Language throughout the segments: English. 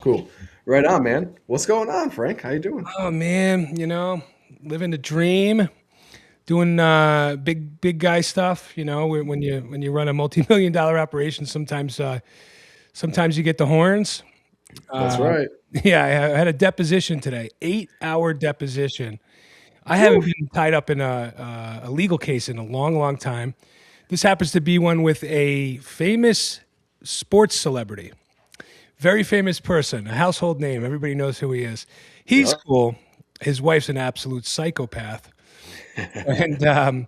Cool. Right on, man. What's going on, Frank? How you doing? Oh man, living the dream, doing big guy stuff. When you run a multi-million dollar operation, sometimes you get the horns. That's Uh, right. yeah, I had a deposition today, 8 hour deposition. I haven't Whew. been tied up in a legal case in a long time. This happens to be one with a famous sports celebrity, very famous person, a household name. Everybody knows who he is. He's Yep. cool. His wife's an absolute psychopath, and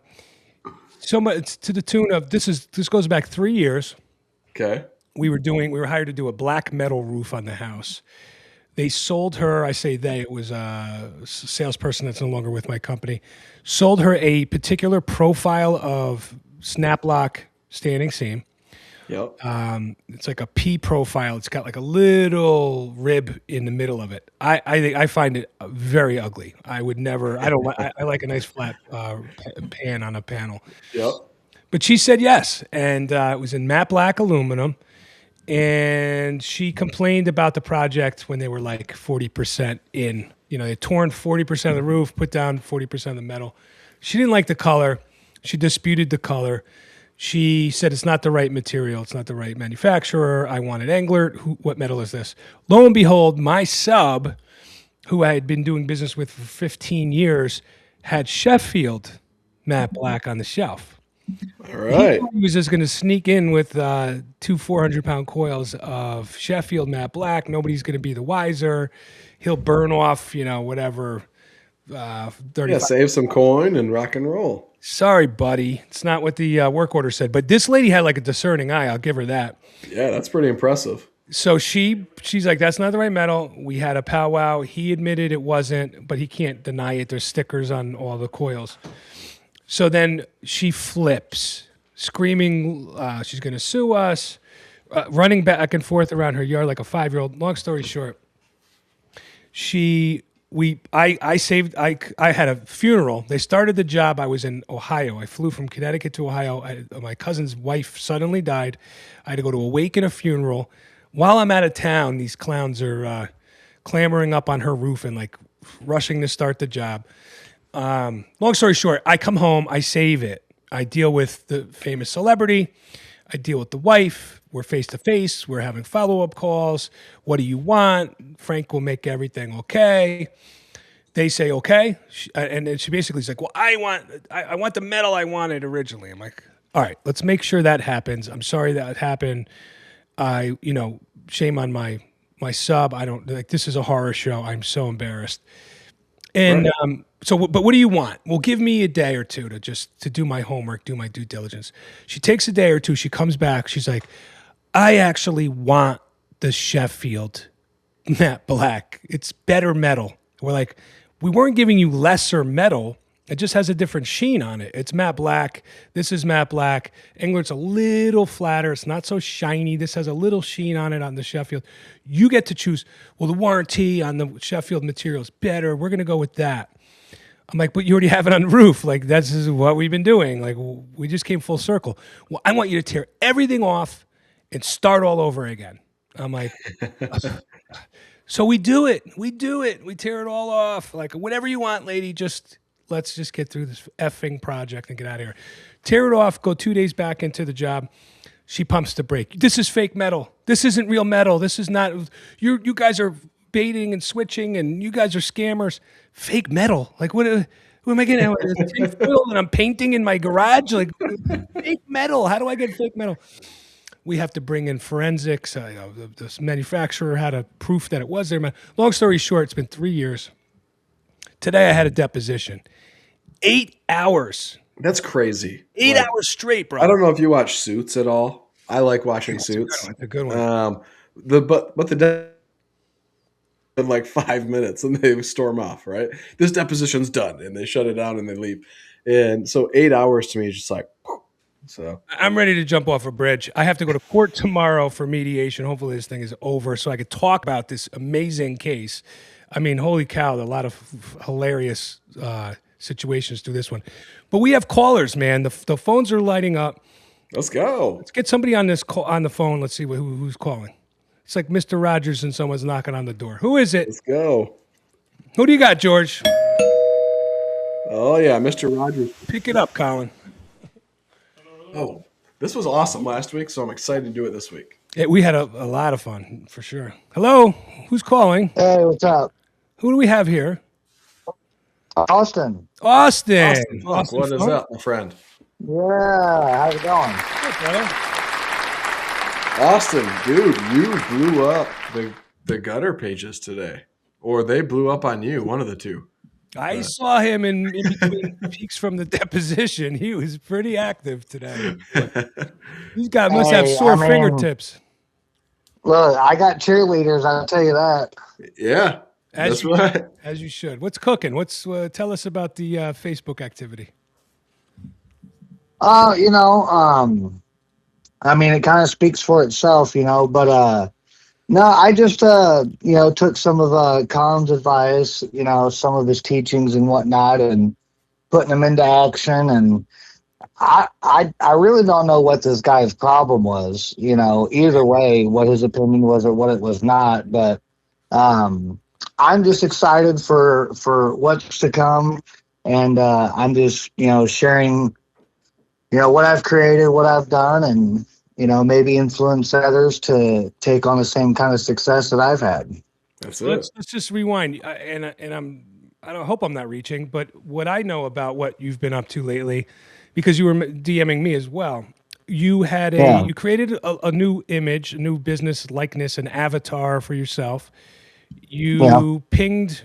so much to the tune of this goes back 3 years. Okay. We were hired to do a black metal roof on the house. They sold her. I say they. It was a salesperson that's no longer with my company. Sold her a particular profile of snap lock standing seam. Yep. It's like a P profile. It's got like a little rib in the middle of it. I find it very ugly. I would never. I don't. I like a nice flat pan on a panel. Yep. But she said yes, and it was in matte black aluminum. And she complained about the project when they were like 40% in. They torn 40% of the roof, put down 40% of the metal. She didn't like the color. She disputed the color. She said it's not the right material. It's not the right manufacturer. I wanted Englert. What metal is this? Lo and behold, my sub, who I had been doing business with for 15 years, had Sheffield matte black on the shelf. All He right. thought he was just going to sneak in with two 400-pound coils of Sheffield matte black. Nobody's going to be the wiser. He'll burn off, whatever, Yeah, 35. save some coin and rock and roll. Sorry, buddy. It's not what the work order said. But this lady had like a discerning eye. I'll give her that. Yeah, that's pretty impressive. So she's like, that's not the right metal. We had a powwow. He admitted it wasn't, but he can't deny it. There's stickers on all the coils. So then she flips, screaming, she's going to sue us, running back and forth around her yard like a 5-year-old. Long story short, I had a funeral. They started the job. I was in Ohio. I flew from Connecticut to Ohio. My cousin's wife suddenly died. I had to go to awaken a funeral. While I'm out of town, these clowns are clamoring up on her roof and like rushing to start the job. Long story short, I come home, I save it. I deal with the famous celebrity. I deal with the wife. We're face to face. We're having follow up calls. What do you want? Frank will make everything okay. They say okay, and then she basically is like, "Well, I want the metal I wanted originally." I'm like, "All right, let's make sure that happens." I'm sorry that happened. Shame on my sub. I don't like this is a horror show. I'm so embarrassed. And Right. but what do you want? Well, give me a day or two to do my homework, do my due diligence. She takes a day or two. She comes back. She's like, I actually want the Sheffield matte black. It's better metal. We're like, we weren't giving you lesser metal. It just has a different sheen on it. It's matte black. This is matte black. Englert's a little flatter. It's not so shiny. This has a little sheen on it on the Sheffield. You get to choose. Well, the warranty on the Sheffield material is better. We're going to go with that. I'm like, but you already have it on the roof. Like, that's is what we've been doing. Like, we just came full circle. Well, I want you to tear everything off and start all over again. I'm like, so we do it. We do it. We tear it all off. Like, whatever you want, lady, let's just get through this effing project and get out of here. Tear it off, go 2 days back into the job. She pumps the brake. This is fake metal. This isn't real metal. This is not, you guys are baiting and switching and you guys are scammers. Fake metal. Like, what am I getting? Tin foil and I'm painting in my garage? Like, fake metal. How do I get fake metal? We have to bring in forensics. This manufacturer had a proof that it was there. Long story short, it's been 3 years. Today I had a deposition. 8 hours. That's crazy. Eight Like, hours straight, I bro. don't know if you watch Suits at all. I like watching That's a good Suits. one. That's a good one. But the in like 5 minutes and they storm off, right? This deposition's done and they shut it down and they leave. And so 8 hours to me is just like so I'm ready to jump off a bridge. I have to go to court tomorrow for mediation. Hopefully, this thing is over so I could talk about this amazing case. I mean, holy cow, a lot of hilarious situations through this one. But we have callers, man. The phones are lighting up. let's go. Let's get somebody on this call, on the phone. Let's see who's calling. It's like Mr. Rogers and someone's knocking on the door. Who is it? Let's go. Who do you got, George? Oh yeah, Mr. Rogers. Pick it up, Colin. Oh, this was awesome last week, so I'm excited to do it this week. Yeah, we had a lot of fun for sure. Hello, who's calling? Hey, what's up? Who do we have here? Austin. Austin. Austin, fuck, what is Funk? up, my friend? Yeah, how's it going? Hey, brother. Austin, dude, you blew up the gutter pages today, or they blew up on you. One of the two. I saw him in between peaks from the deposition. He was pretty active today. These guys must have Hey, sore I mean- fingertips. Look, I got cheerleaders, I'll tell you that. Yeah, As that's you, right. as you should. What's cooking? What's tell us about the Facebook activity? I mean, it kind of speaks for itself, but no, I just, took some of Colin's advice, some of his teachings and whatnot, and putting them into action. And I really don't know what this guy's problem was, either way, what his opinion was or what it was not. But I'm just excited for what's to come. And I'm just, sharing, what I've created, what I've done, and, maybe influence others to take on the same kind of success that I've had. That's So it. let's just rewind. I don't hope I'm not reaching, but what I know about what you've been up to lately, because you were DMing me as well. You had Yeah. you created a new image, a new business likeness, an avatar for yourself. You Yeah. pinged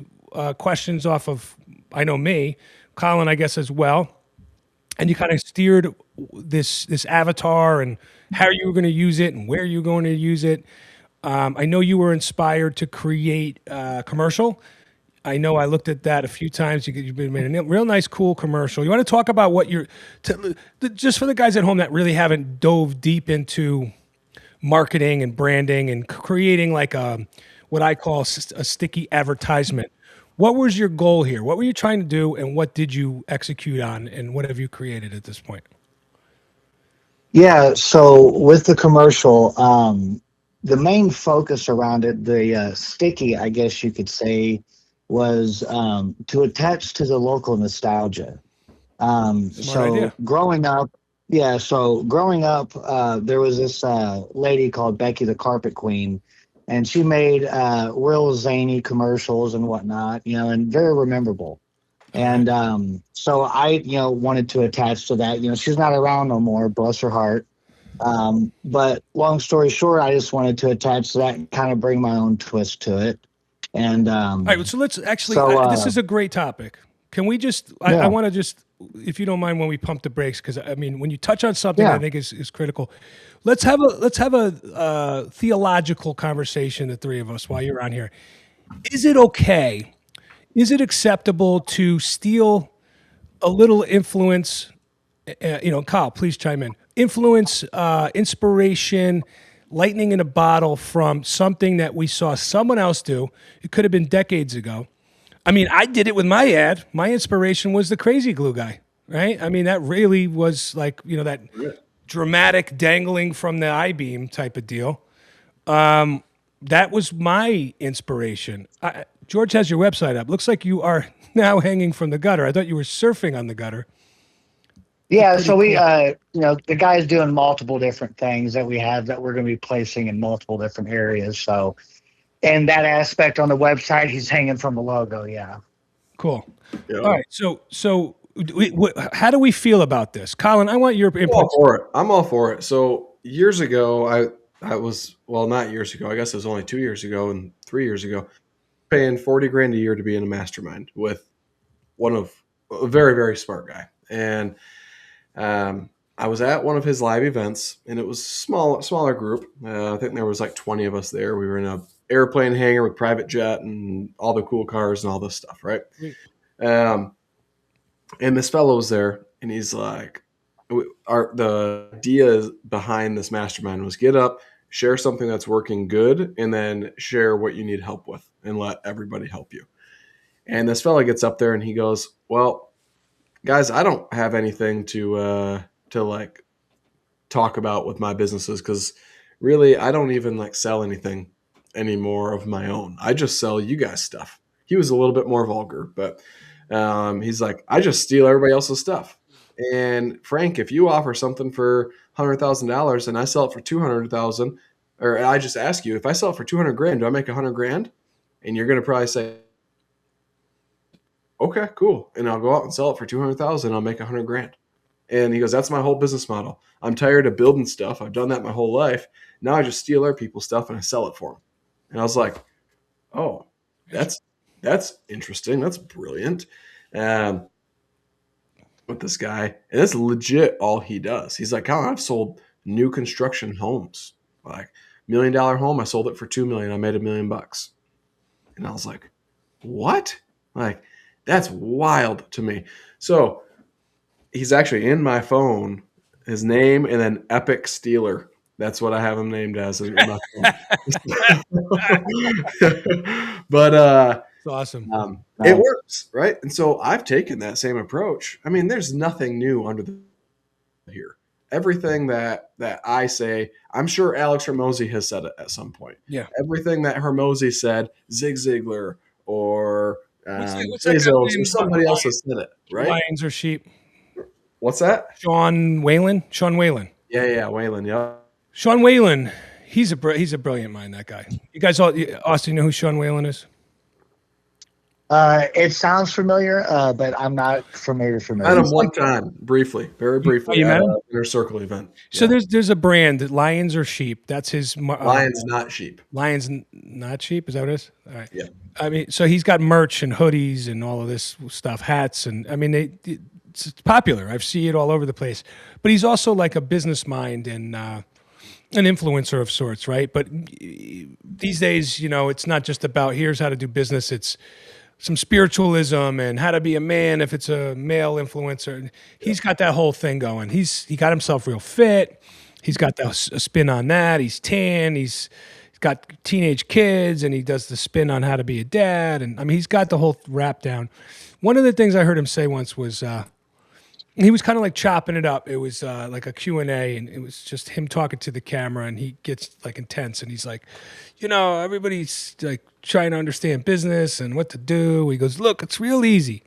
questions off of, I know me, Colin, I guess as well, and you kind of steered this avatar and how you were going to use it and where you were going to use it. I know you were inspired to create a commercial. I know I looked at that a few times. You've made a real nice, cool commercial. You want to talk about what you're, just for the guys at home that really haven't dove deep into marketing and branding and creating like what I call a sticky advertisement. What was your goal here? What were you trying to do, and what did you execute on, and what have you created at this point? Yeah, so with the commercial, the main focus around it, the sticky, I guess you could say, was to attach to the local nostalgia. Smart idea. Growing up, there was this lady called Becky the Carpet Queen, and she made real zany commercials and whatnot, and very rememberable. And so I, wanted to attach to that. She's not around no more, bless her heart. But long story short, I just wanted to attach to that and kind of bring my own twist to it. And All right, so let's actually. So, this is a great topic. Can we just? Yeah. I want to just, if you don't mind, when we pump the brakes, because I mean, when you touch on something, Yeah. I think is critical. Let's have a theological conversation, the three of us, while you're on here. Is it okay? Is it acceptable to steal a little influence? Kyle, please chime in. Influence, inspiration, lightning in a bottle from something that we saw someone else do. It could have been decades ago. I mean, I did it with my ad. My inspiration was the crazy glue guy, right? I mean, that really was like, that dramatic dangling from the I-beam type of deal. That was my inspiration. George has your website up. Looks like you are now hanging from the gutter. I thought you were surfing on the gutter. yeah, so we, the guy's doing multiple different things that we have that we're going to be placing in multiple different areas. So, and that aspect on the website, he's hanging from the logo. Yeah. Cool. Yeah. All right. So how do we feel about this? Colin, I want your I'm input. all for it. I'm all for it. So years ago, I was, well, not years ago. I guess it was only 2 years ago and 3 years ago, paying 40 grand a year to be in a mastermind with a very, very smart guy. And I was at one of his live events, and it was smaller group. I think there was like 20 of us there. We were in a airplane hangar with private jet and all the cool cars and all this stuff, right? And this fellow was there, and he's like, the idea behind this mastermind was get up, share something that's working good, and then share what you need help with and let everybody help you. And this fellow gets up there and he goes, well, guys, I don't have anything to like talk about with my businesses, because really I don't even like sell anything any more of my own. I just sell you guys stuff. He was a little bit more vulgar, but he's like, I just steal everybody else's stuff. And Frank, if you offer something for $100,000 and I sell it for 200,000, or I just ask you, if I sell it for 200 grand, do I make 100 grand? And you're going to probably say, okay, cool. And I'll go out and sell it for 200,000. I'll make 100 grand. And he goes, that's my whole business model. I'm tired of building stuff. I've done that my whole life. Now I just steal other people's stuff and I sell it for them. And I was like, oh, that's interesting. That's brilliant. With this guy, and that's legit all he does. He's like, Colin, I've sold new construction homes. Like $1 million home, I sold it for $2 million. I made $1 million. And I was like, what? Like, that's wild to me. So he's actually in my phone, his name, and then Epic Steeler. That's what I have him named as in my phone. But It's awesome. It works, right? And so I've taken that same approach. I mean, there's nothing new under the here. Everything that I say, I'm sure Alex Hormozy has said it at some point. Yeah. Everything that Hormozy said, Zig Ziglar or What's Bezos or somebody else has said it, right? Lions or sheep. What's that? Sean Whalen. Yeah, Whalen. Yeah. Sean Whalen. He's a brilliant mind. That guy. You guys all, Austin, you know who Sean Whalen is? It sounds familiar, but I'm not familiar. I met him one time, briefly, very briefly, you met at him? an inner circle event. So Yeah. there's a brand, Lions or Sheep. That's his. Lions, not sheep. Lions, not sheep. Is that what it is? All right. Yeah. I mean, so he's got merch and hoodies and all of this stuff, hats, and I mean, it's popular. I see it all over the place. But he's also like a business mind and an influencer of sorts, right? But these days, it's not just about here's how to do business. It's some spiritualism and how to be a man if it's a male influencer. He's got that whole thing going. He got himself real fit. He's got a spin on that. He's tan. He's got teenage kids, and he does the spin on how to be a dad. And I mean, he's got the whole rap down. One of the things I heard him say once was he was kind of like chopping it up. It was like a Q&A, and it was just him talking to the camera, and he gets like intense, and he's like, everybody's like trying to understand business and what to do. He goes, look, it's real easy.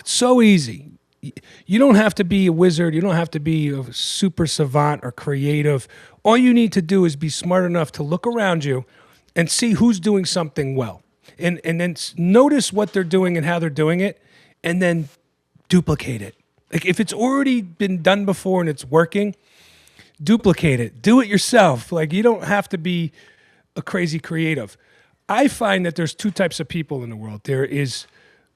It's so easy. You don't have to be a wizard. You don't have to be a super savant or creative. All you need to do is be smart enough to look around you and see who's doing something well. And then notice what they're doing and how they're doing it, and then duplicate it. Like if it's already been done before and it's working, duplicate it. Do it yourself. Like you don't have to be a crazy creative. I find that there's two types of people in the world. There is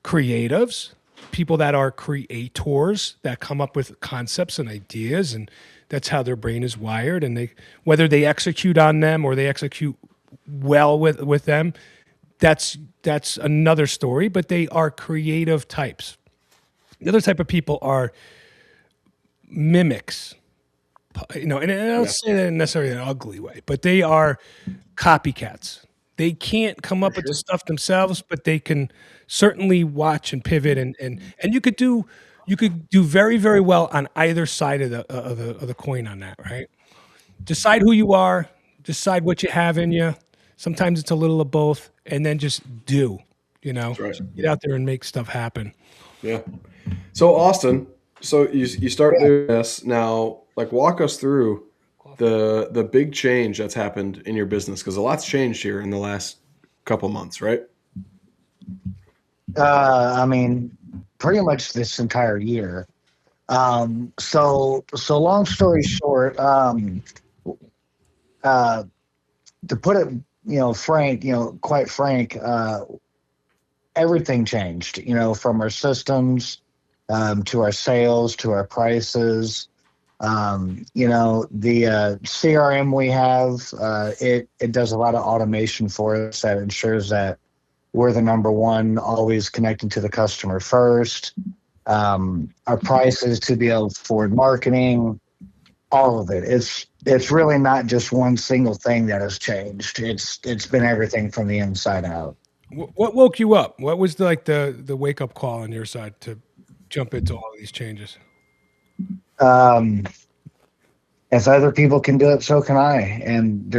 creatives, people that are creators that come up with concepts and ideas, and that's how their brain is wired. And whether they execute on them or they execute well with them, that's another story. But they are creative types. The other type of people are mimics, and I don't say that in necessarily an ugly way, but they are copycats. They can't come up with the stuff themselves, but they can certainly watch and pivot, and you could do very, very well on either side of the coin on that, right? Decide who you are, decide what you have in you. Sometimes it's a little of both, and then just do. Right. Get out there and make stuff happen. Yeah. So Austin, you start doing this now. Like, walk us through the big change that's happened in your business, because a lot's changed here in the last couple months, right? I mean, pretty much this entire year. So long story short, to put it, quite frank, everything changed, from our systems, to our sales, to our prices. The CRM we have, it does a lot of automation for us that ensures that we're the number one, always connecting to the customer first. Our prices to be able to afford marketing, all of it. It's really not just one single thing that has changed. It's been everything from the inside out. What woke you up? What was the wake up call on your side to jump into all of these changes? If other people can do it, so can I. And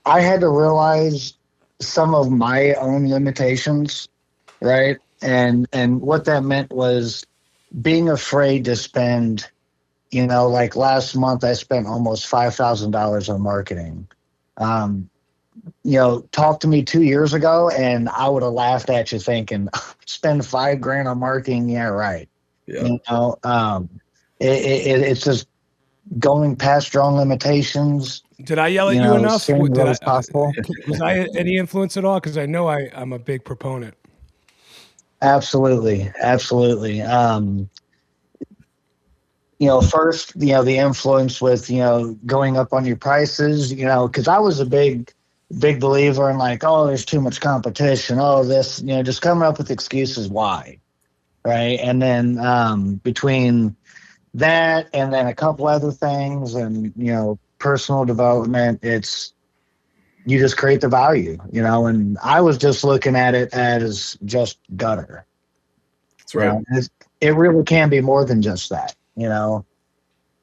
I had to realize some of my own limitations, right? And what that meant was being afraid to spend, like last month I spent almost $5,000 on marketing. Um, talk to me 2 years ago and I would have laughed at you thinking, spend 5 grand on marketing. Yeah, right. Yeah. You know, it's just going past your own limitations, Did I yell at you enough? seeing Did what I? is possible. Was I any influence at all? Because I know I'm a big proponent. Absolutely. Absolutely. First, the influence with, going up on your prices, because I was a big believer in like, oh, there's too much competition. Oh, this, just coming up with excuses why. Right. And then between that and then a couple other things and, personal development, you just create the value, and I was just looking at it as just gutter. That's right. It really can be more than just that,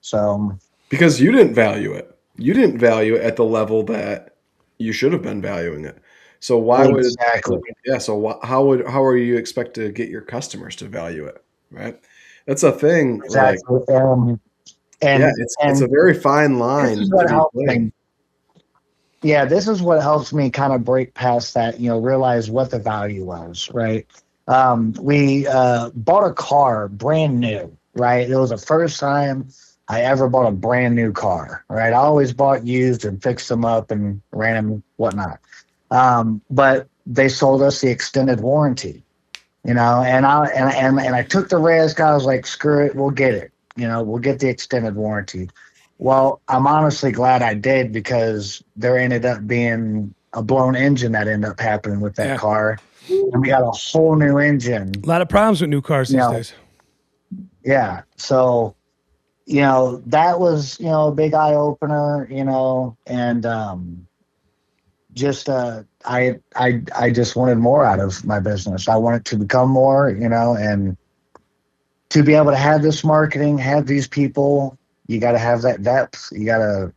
so. Because you didn't value it. You didn't value it at the level that you should have been valuing it. So why would Exactly. yeah? So how are you expect to get your customers to value it? Right. That's a thing. Like Exactly. yeah, And it's a very fine this line is to what be helps playing. me. Yeah, this is what helps me kind of break past that, realize what the value was, right? We bought a car brand new, right? It was the first time I ever bought a brand new car, right? I always bought used and fixed them up and ran them, whatnot. But they sold us the extended warranty, and I took the risk. I was like, screw it, we'll get it. We'll get the extended warranty. Well, I'm honestly glad I did because there ended up being a blown engine that ended up happening with that Yeah. car. And we got a whole new engine. A lot of problems with new cars these days. Yeah. So, that was, a big eye opener, and just I just wanted more out of my business. I wanted to become more, and to be able to have this marketing, have these people, you got to have that depth. You got to,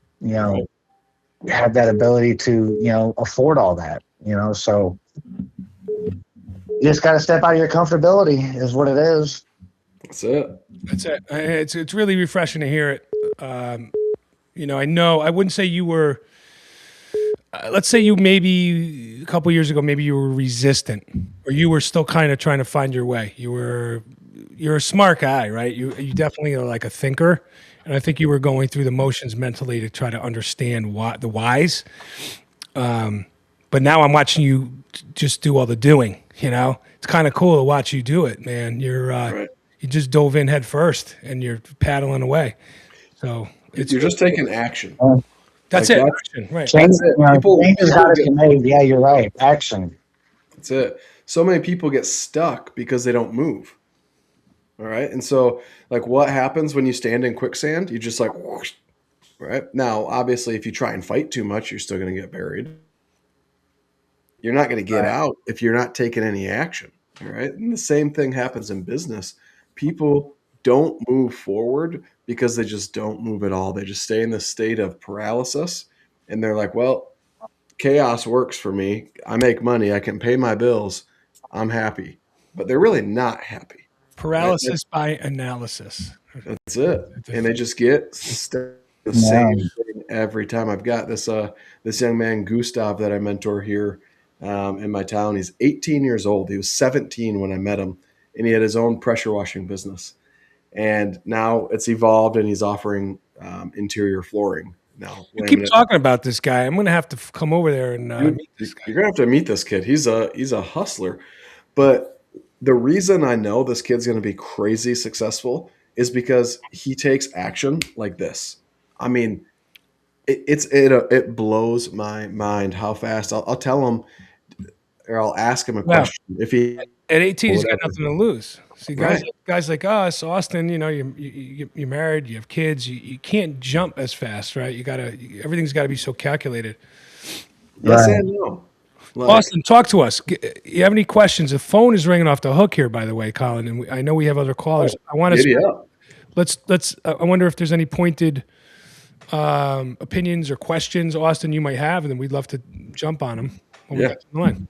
have that ability to, afford all that, so you just got to step out of your comfortability is what it is. That's it. That's it. It's really refreshing to hear it. I know I wouldn't say you were. Let's say you maybe a couple years ago, maybe you were resistant, or you were still kind of trying to find your way. You're a smart guy, right? You definitely are like a thinker, and I think you were going through the motions mentally to try to understand the whys. But now I'm watching you just do all the doing. It's kind of cool to watch you do it, man. Right. Uh, You just dove in head first, and you're paddling away. So You're just taking action. that's Like it. that's- Action, right? That's it. Changes got to be made. Yeah, you're right. Action. That's it. So many people get stuck because they don't move. All right. And so, like, what happens when you stand in quicksand? You just like, whoosh, right? Now, obviously, if you try and fight too much, you're still going to get buried. You're not going to get out if you're not taking any action. All right. And the same thing happens in business. People don't move forward because they just don't move at all. They just stay in this state of paralysis. And they're like, well, chaos works for me. I make money. I can pay my bills. I'm happy. But they're really not happy. Paralysis by analysis. That's it. And they just get the same thing every time. I've got this young man, Gustav, that I mentor here in my town. He's 18 years old. He was 17 when I met him, and he had his own pressure washing business. And now it's evolved, and he's offering interior flooring now. You keep talking about this guy. I'm going to have to come over there and meet this guy. You're going to have to meet this kid. He's a hustler. But the reason I know this kid's going to be crazy successful is because he takes action like this. I mean, it blows my mind how fast. I'll tell him, or I'll ask him a question. If he at 18, he's got nothing to lose. See, Right. guys like us, Austin, you're married, you have kids, you can't jump as fast, right? Everything's got to be so calculated. yes and no. Like, Austin, talk to us. You have any questions? The phone is ringing off the hook here, by the way, Colin, and I know we have other callers. I want giddy to up. let's. I wonder if there's any pointed opinions or questions, Austin, you might have, and then we'd love to jump on them when we Yeah. get to the line.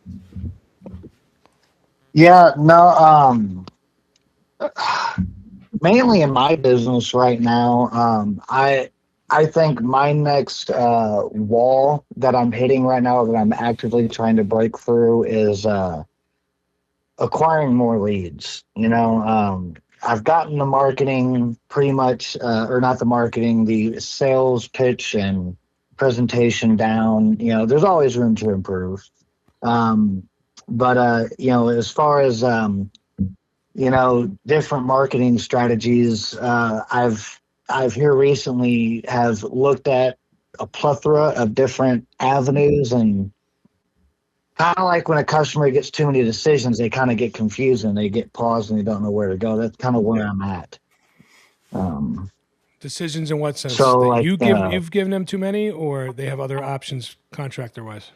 Yeah, no, mainly in my business right now, I think my next wall that I'm hitting right now that I'm actively trying to break through is acquiring more leads. I've gotten the marketing pretty much, or not the marketing, the sales pitch and presentation down. There's always room to improve. But as far as different marketing strategies, I've here recently have looked at a plethora of different avenues, and kind of like when a customer gets too many decisions, they kind of get confused and they get paused and they don't know where to go. That's kind of where I'm at. Decisions in what sense? So That like, you've given them too many, or they have other options contractor wise?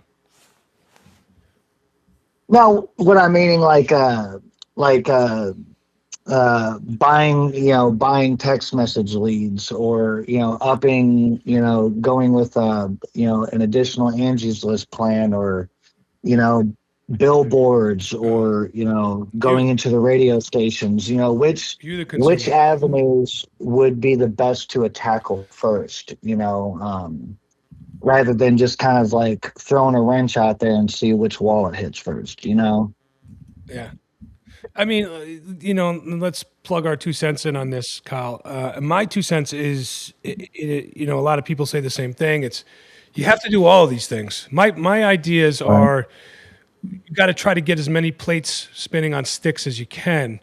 no, what I'm meaning, like buying text message leads, or upping, going with an additional Angie's List plan, or you know billboards, or going You, into the radio stations. which you the which consumer. avenues would be the best to tackle first, rather than just kind of like throwing a wrench out there and see which wall it hits first. Yeah. I mean, let's plug our 2 cents in on this, Kyle. My 2 cents is, a lot of people say the same thing. It's you have to do all of these things. My ideas Right. are you got to try to get as many plates spinning on sticks as you can.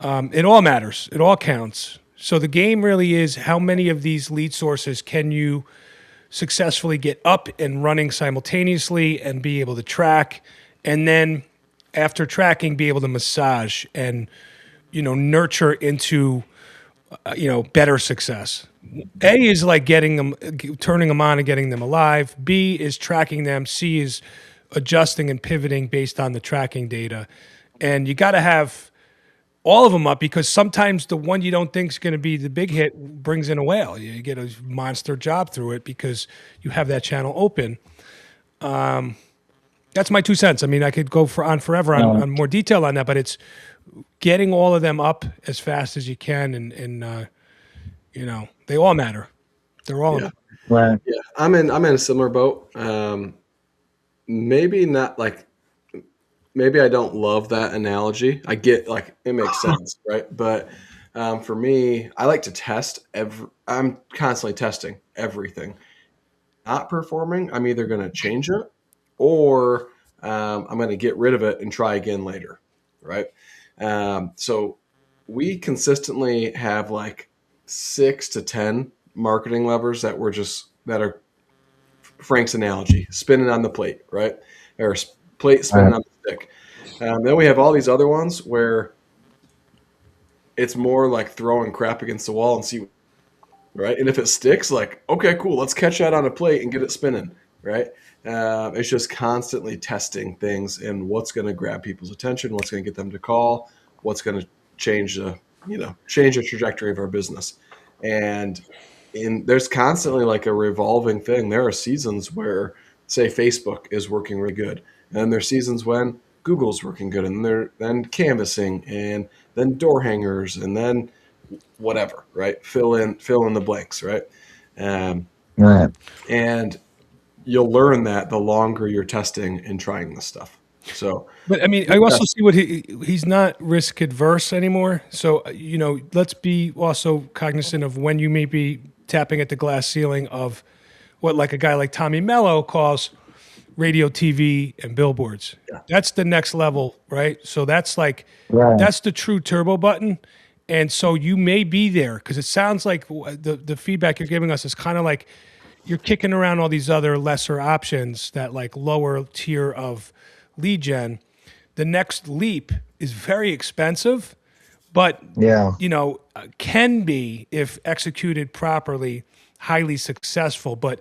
It all matters. It all counts. So the game really is how many of these lead sources can you successfully get up and running simultaneously and be able to track, and then after tracking be able to massage and nurture into better success. A is like getting them, turning them on and getting them alive. B is tracking them. C is adjusting and pivoting based on the tracking data. And you got to have all of them up, because sometimes the one you don't think is going to be the big hit brings in a whale. You get a monster job through it because you have that channel open. That's my 2 cents. I mean, I could go on forever on more detail on that, but it's getting all of them up as fast as you can, and they all matter. They're all Yeah. Right. Yeah. I'm in a similar boat. Maybe not like maybe I don't love that analogy. I get like it makes sense, right? But for me, I like to test I'm constantly testing everything. Not performing, I'm either going to change it, or I'm going to get rid of it and try again later, right? So we consistently have like 6 to 10 marketing levers that are Frank's analogy, spinning on the plate, right? Or plate spinning Right. on the stick. Then we have all these other ones where it's more like throwing crap against the wall and see, right? And if it sticks, like, okay, cool, let's catch that on a plate and get it spinning, right? It's just constantly testing things and what's going to grab people's attention, what's going to get them to call, what's going to change the trajectory of our business. And there's constantly like a revolving thing. There are seasons where, say, Facebook is working really good, and there's seasons when Google's working good, and then canvassing, and then door hangers, and then whatever, right? Fill in the blanks, right? Um, Right. and you'll learn that the longer you're testing and trying this stuff. So, But I mean, I also see what he's not risk adverse anymore. So let's be also cognizant of when you may be tapping at the glass ceiling of what like a guy like Tommy Mello calls radio, TV, and billboards. Yeah. That's the next level, right? So that's like Right. that's the true turbo button. And so you may be there, because it sounds like the feedback you're giving us is kind of like you're kicking around all these other lesser options, that like lower tier of lead gen. The next leap is very expensive, but Yeah. can be, if executed properly, highly successful. But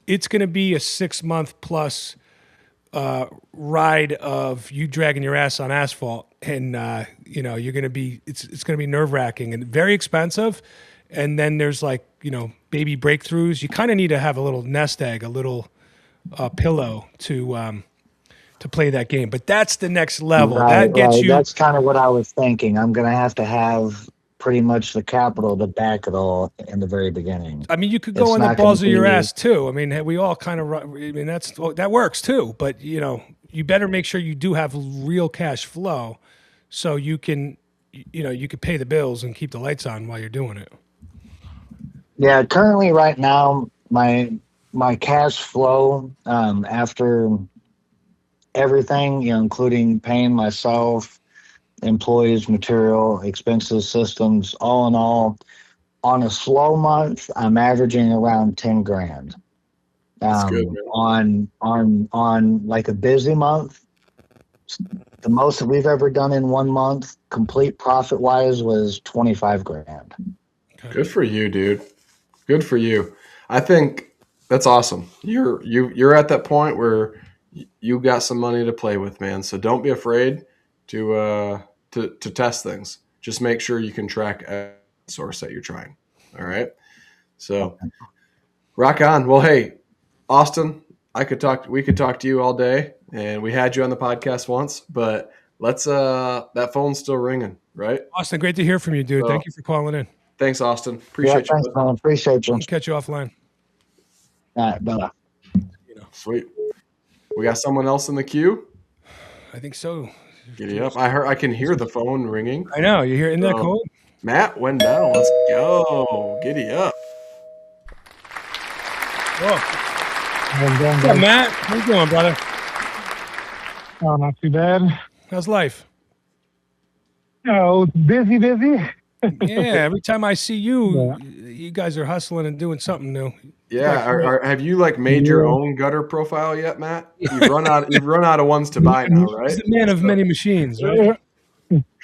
it's going to be a 6 month plus ride of you dragging your ass on asphalt, and you're going to be it's going to be nerve wracking and very expensive. And then there's like baby breakthroughs, you kind of need to have a little nest egg, a little pillow to play that game. But that's the next level. Right, That gets right. you. That's kind of what I was thinking. I'm going to have pretty much the capital to back it all in the very beginning. I mean, you could go It's on the not gonna balls of your be- ass too. I mean, we all kind of. I mean, that works too. But you better make sure you do have real cash flow, so you can, you can pay the bills and keep the lights on while you're doing it. Yeah, currently right now, my cash flow after everything, including paying myself, employees, material, expenses, systems, all in all, on a slow month, I'm averaging around 10 grand. That's good, man. On like a busy month, the most that we've ever done in 1 month, complete profit wise, was 25 grand. Good for you, dude. Good for you. I think that's awesome. You're at that point where you got some money to play with, man. So don't be afraid to test things. Just make sure you can track a source that you're trying. All right. So rock on. Well, hey, Austin, we could talk to you all day, and we had you on the podcast once, but let's that phone's still ringing, right? Austin, great to hear from you, dude. So, Thank you for calling in. Thanks, Austin. Yeah, Appreciate thanks, you. man. Appreciate you. I'll catch you offline. All right, bye. Sweet. We got someone else in the queue. I think so. Giddy up. I can hear the phone ringing. I know. You hear in that So, code? Matt Wandell, let's go. Giddy up. What's up, Matt? How you doing, brother? Oh, not too bad. How's life? Oh, busy. Yeah, every time I see you, you guys are hustling and doing something new. Yeah, have you made your own gutter profile yet, Matt? You've run out of ones to buy now, right? He's the man of many machines, right?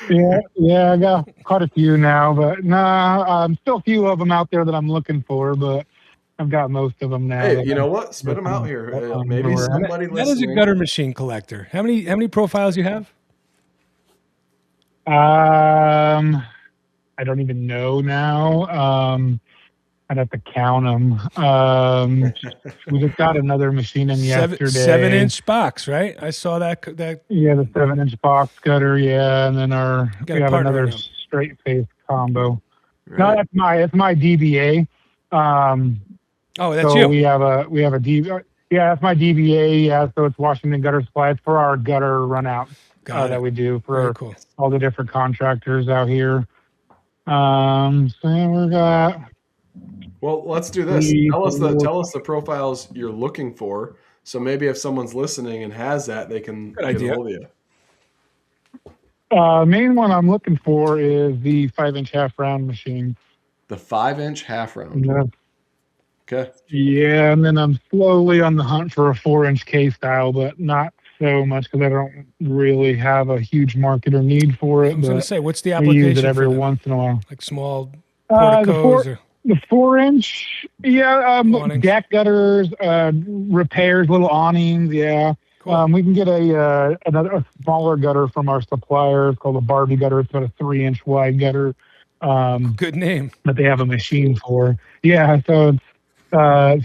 Yeah, I got quite a few now, but still a few of them out there that I'm looking for, but I've got most of them now. Hey, you know what? Spit them out here. Maybe somebody That is a listening. gutter machine collector. How many profiles you have? I don't even know now. I'd have to count them. We just got another machine in yesterday. 7-inch box, right? I saw that. Yeah, the 7-inch box gutter. Yeah, and then we have another now. straight face combo. Right. No, it's my DBA. Oh, that's so you. we have a DBA. Yeah, that's my DBA. Yeah, so it's Washington Gutter Supply. It's for our gutter run out that we do for cool. all the different contractors out here. So we got. Well, let's do this. Tell us the profiles you're looking for. So maybe if someone's listening and has that, they can get a hold of you. Main one I'm looking for is the 5-inch half round machine. The 5-inch half round. Yeah. Okay. Yeah, and then I'm slowly on the hunt for a 4-inch K style, but not so much because I don't really have a huge market or need for it. I was going to say, what's the we application? use it every for them? once in a while. Like small porticos The 4-inch, deck gutters, repairs, little awnings, yeah. Cool. We can get a smaller gutter from our supplier. It's called a Barbie gutter. It's about a 3-inch wide gutter. Good name. That they have a machine for. Yeah, so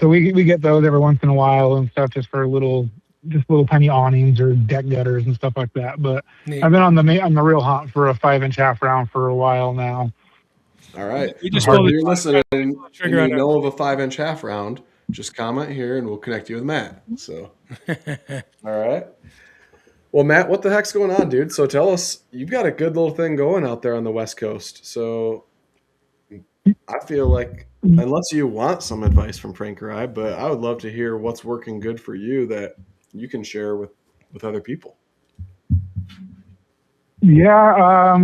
we get those every once in a while and stuff, just for little tiny awnings or deck gutters and stuff like that. But Neat. I've been on the real hunt for a 5-inch half round for a while now. All right. You just If pulled you're listening and trigger on you know of a 5-inch half round, just comment here and we'll connect you with Matt. So, all right. Well, Matt, what the heck's going on, dude? So tell us, you've got a good little thing going out there on the West Coast. So I feel like, unless you want some advice from Frank or I, but I would love to hear what's working good for you that you can share with other people. Yeah,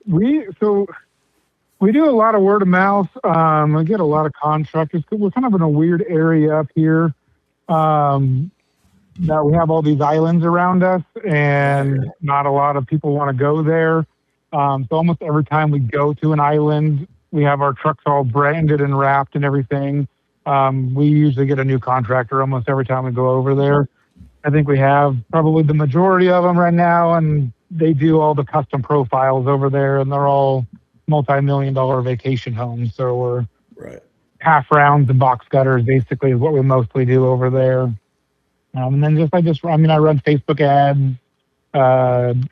we do a lot of word of mouth. We get a lot of contractors. We're kind of in a weird area up here. That we have all these islands around us, and not a lot of people want to go there. So almost every time we go to an island, we have our trucks all branded and wrapped and everything. We usually get a new contractor almost every time we go over there. I think we have probably the majority of them right now, and they do all the custom profiles over there, and they're all multi-million-dollar vacation homes. So we're half rounds and box gutters basically is what we mostly do over there. And then I run Facebook ads,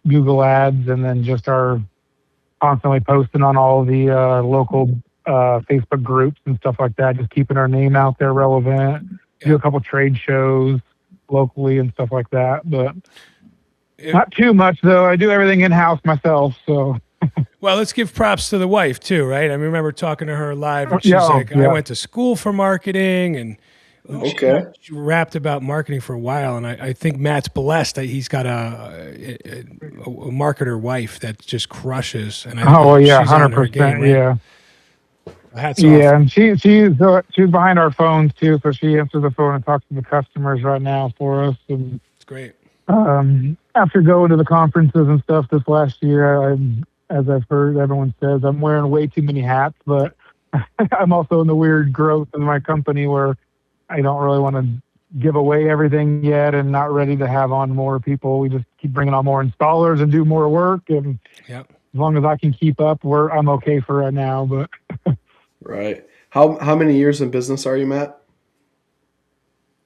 Google ads, and then just are constantly posting on all the local Facebook groups and stuff like that, just keeping our name out there relevant. Do a couple trade shows locally and stuff like that, but not too much though. I do everything in-house myself, so. Well, let's give props to the wife too, right? I remember talking to her live, and she's like, I went to school for marketing, and she rapped about marketing for a while, and I think Matt's blessed that he's got a marketer wife that just crushes. And 100%, yeah. Hats off. Yeah, and she's behind our phones too, so she answers the phone and talks to the customers right now for us. And it's great. After going to the conferences and stuff this last year, as I've heard everyone says, I'm wearing way too many hats, but I'm also in the weird growth in my company where I don't really want to give away everything yet and not ready to have on more people. We just keep bringing on more installers and do more work. And as long as I can keep up, I'm okay for right now. But right. How many years in business are you, Matt?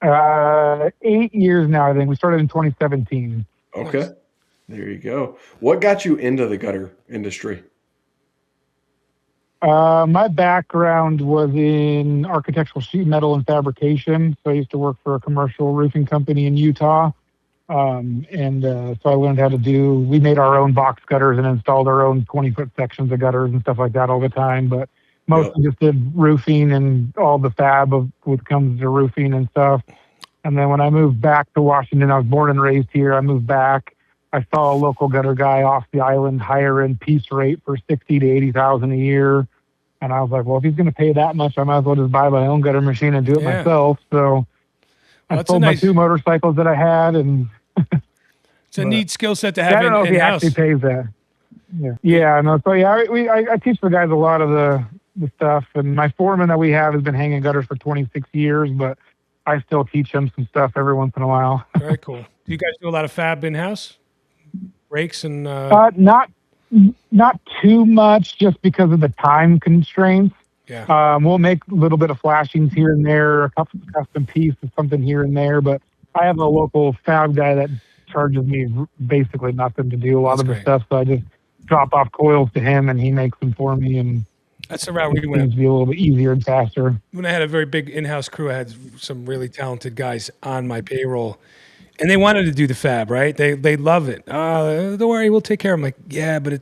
8 years now, I think. We started in 2017. Okay. Nice. There you go. What got you into the gutter industry? My background was in architectural sheet metal and fabrication. So I used to work for a commercial roofing company in Utah. So I learned how we made our own box gutters and installed our own 20-foot sections of gutters and stuff like that all the time. But mostly just did roofing and all the fab of what comes to roofing and stuff. And then when I moved back to Washington, I was born and raised here. I moved back. I saw a local gutter guy off the island higher-end piece rate for $60,000 to $80,000 a year. And I was like, well, if he's going to pay that much, I might as well just buy my own gutter machine and do it myself. So I sold my 2 motorcycles that I had. And it's a neat skill set to have in-house. I don't know if he actually pays that. Yeah. No. So I teach the guys a lot of the stuff. And my foreman that we have has been hanging gutters for 26 years, but I still teach him some stuff every once in a while. Very cool. Do you guys do a lot of fab in-house? Brakes and... Not too much, just because of the time constraints. Yeah. We'll make a little bit of flashings here and there, a couple of custom pieces, something here and there, but I have a local fab guy that charges me basically nothing to do a lot of the stuff, so I just drop off coils to him and he makes them for me, and that's the route we went. To be a little bit easier and faster. When I had a very big in-house crew, I had some really talented guys on my payroll, and they wanted to do the fab, right? They love it. Don't worry, we'll take care of them. Like, yeah, but it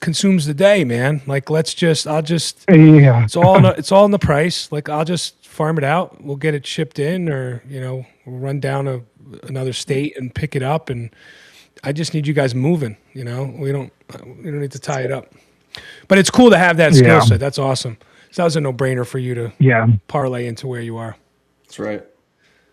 consumes the day, man. Like, I'll just it's all in the price. Like, I'll just farm it out. We'll get it shipped in, or we'll run down another state and pick it up. And I just need you guys moving. We don't need to tie it up. But it's cool to have that skill set. That's awesome. So that was a no-brainer for you to parlay into where you are. That's right.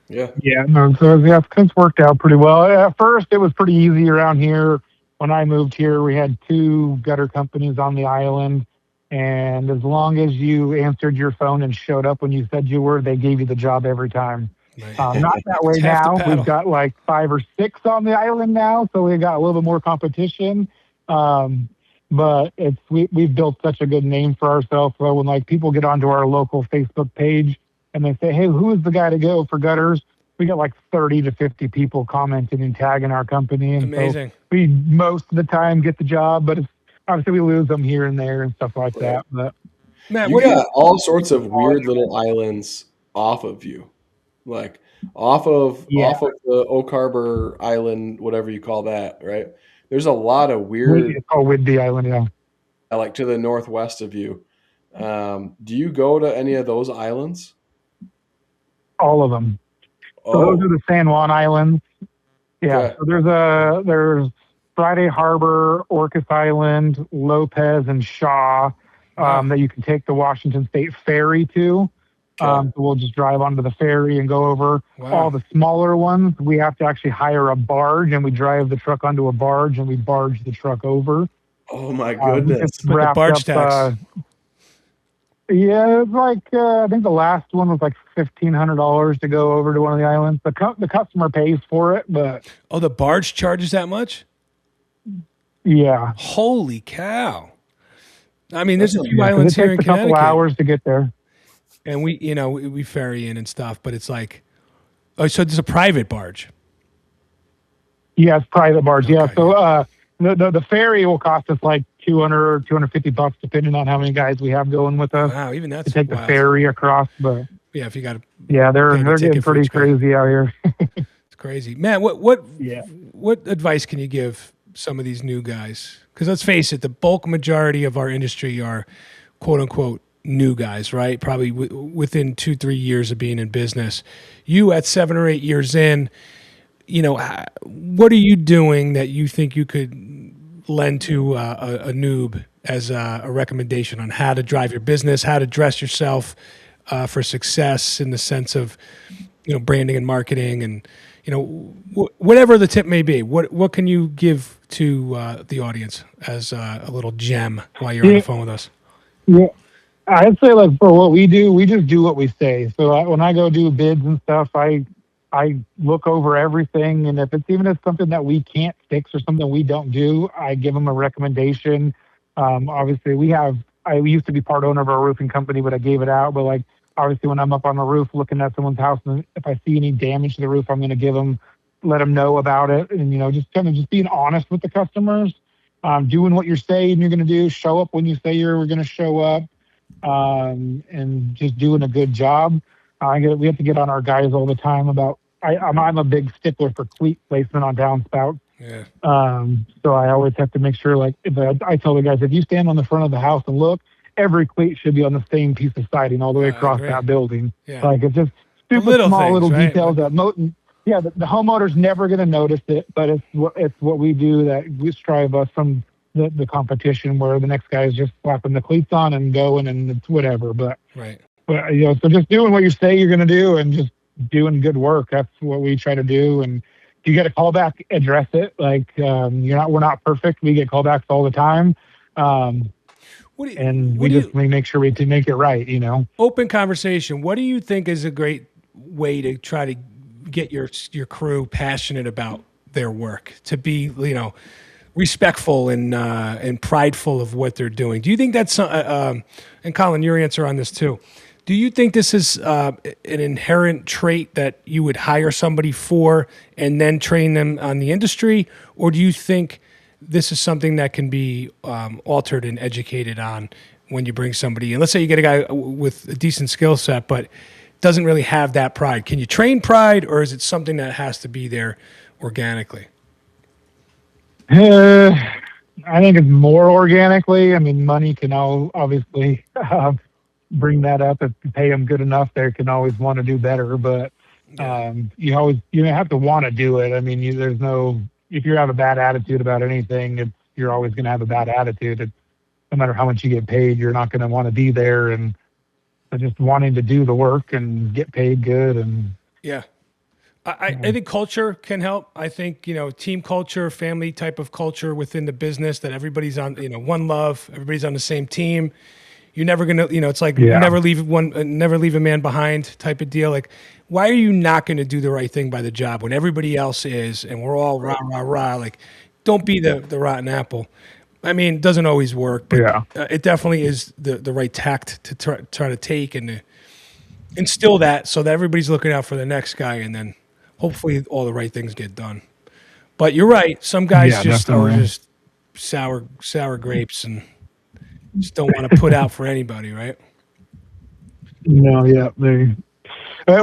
Yeah. Yeah. No, so it's worked out pretty well. At first, it was pretty easy around here. When I moved here, we had 2 gutter companies on the island, and as long as you answered your phone and showed up when you said you were, they gave you the job every time. Nice. Not that way now. We've got like 5 or 6 on the island now, so we got a little bit more competition. But we've built such a good name for ourselves. So when people get onto our local Facebook page and they say, "Hey, who is the guy to go for gutters?" We got like 30 to 50 people commenting and tagging our company. And amazing. So we most of the time get the job, but obviously we lose them here and there and stuff like that. But Matt, we got all sorts of weird little islands off of you, like off of the Oak Harbor Island, whatever you call that, right? There's a lot of weird. Whidbey Island, yeah. Like to the northwest of you. Do you go to any of those islands? All of them. So those are the San Juan Islands. Yeah. Okay. So there's Friday Harbor, Orcas Island, Lopez, and Shaw that you can take the Washington State Ferry to. So we'll just drive onto the ferry and go over. Wow. All the smaller ones, we have to actually hire a barge, and we drive the truck onto a barge, and we barge the truck over. Oh, my goodness. But the barge tax. Yeah, it's like I think the last one was like $1,500 to go over to one of the islands. The customer pays for it, but the barge charges that much? Yeah. Holy cow! I mean, there's a few islands here in Connecticut. It takes a couple hours to get there. and we ferry in and stuff, but it's like, oh, so there's a private barge. Yes, private barge. Yeah. Okay, So yeah. the ferry will cost us like 200 or 250 bucks, depending on how many guys we have going with us Wow, even to that's take the wild. ferry across. But Yeah, if you got to yeah, pay the they're getting ticket for pretty each guy, crazy out here. it's crazy. Man, what Yeah. what advice can you give some of these new guys? Because let's face it, the bulk majority of our industry are quote unquote new guys, right? Probably within 2-3 years of being in business. You at 7 or 8 years in, what are you doing that you think you could lend to a noob as a recommendation on how to drive your business, how to dress yourself for success in the sense of branding and marketing, and whatever the tip may be? What can you give to the audience as a little gem while you're on the Yeah. phone with us? Yeah. I'd say like for what we do, we just do what we say. So when I go do bids and stuff, I look over everything, and if it's even if something that we can't fix or something we don't do, I give them a recommendation. Obviously, I used to be part owner of a roofing company, but I gave it out. But like obviously, when I'm up on the roof looking at someone's house, and if I see any damage to the roof, I'm going to let them know about it, and just kind of just being honest with the customers, doing what you're saying you're going to do, show up when you say you're going to show up, and just doing a good job. We have to get on our guys all the time about. I'm a big stickler for cleat placement on downspouts. Yeah, So I always have to make sure, like, if I tell the guys, if you stand on the front of the house and look, every cleat should be on the same piece of siding all the way I across agree. that building. Yeah, Like, it's just the stupid little small things, little right? details that yeah, the homeowner's never going to notice it, but it's what we do that we strive us from the competition where the next guy is just slapping the cleats on and going and it's whatever. Right. But so just doing what you say you're going to do and just doing good work. That's what we try to do. And if you get a callback, address it. Like we're not perfect. We get callbacks all the time, What do you, and what do you we make sure we to make it right. open conversation? What do you think is a great way to try to get your crew passionate about their work, to be respectful and prideful of what they're doing? Do you think that's and Colin, your answer on this too? Do you think this is an inherent trait that you would hire somebody for and then train them on the industry, or do you think this is something that can be altered and educated on when you bring somebody in? Let's say you get a guy with a decent skill set, but doesn't really have that pride. Can you train pride, or is it something that has to be there organically? I think it's more organically. I mean, money can obviously bring that up. If you pay them good enough, they can always want to do better. But Yeah. you have to want to do it. I mean, there's no if you have a bad attitude about anything, you're always going to have a bad attitude. No matter how much you get paid, you're not going to want to be there. And just wanting to do the work and get paid good. And Yeah. I think culture can help. I think, team culture, family type of culture within the business, that everybody's on, one love, everybody's on the same team. You're never going to, it's like yeah, never leave a man behind type of deal. Like, why are you not going to do the right thing by the job when everybody else is, and we're all rah, rah, rah? Like, don't be the rotten apple. I mean, it doesn't always work, but yeah, it definitely is the right tact to try to take and to instill that, so that everybody's looking out for the next guy, and then hopefully all the right things get done. But you're right. Some guys yeah, just are definitely. just sour grapes and just don't want to put out for anybody, right? No, yeah,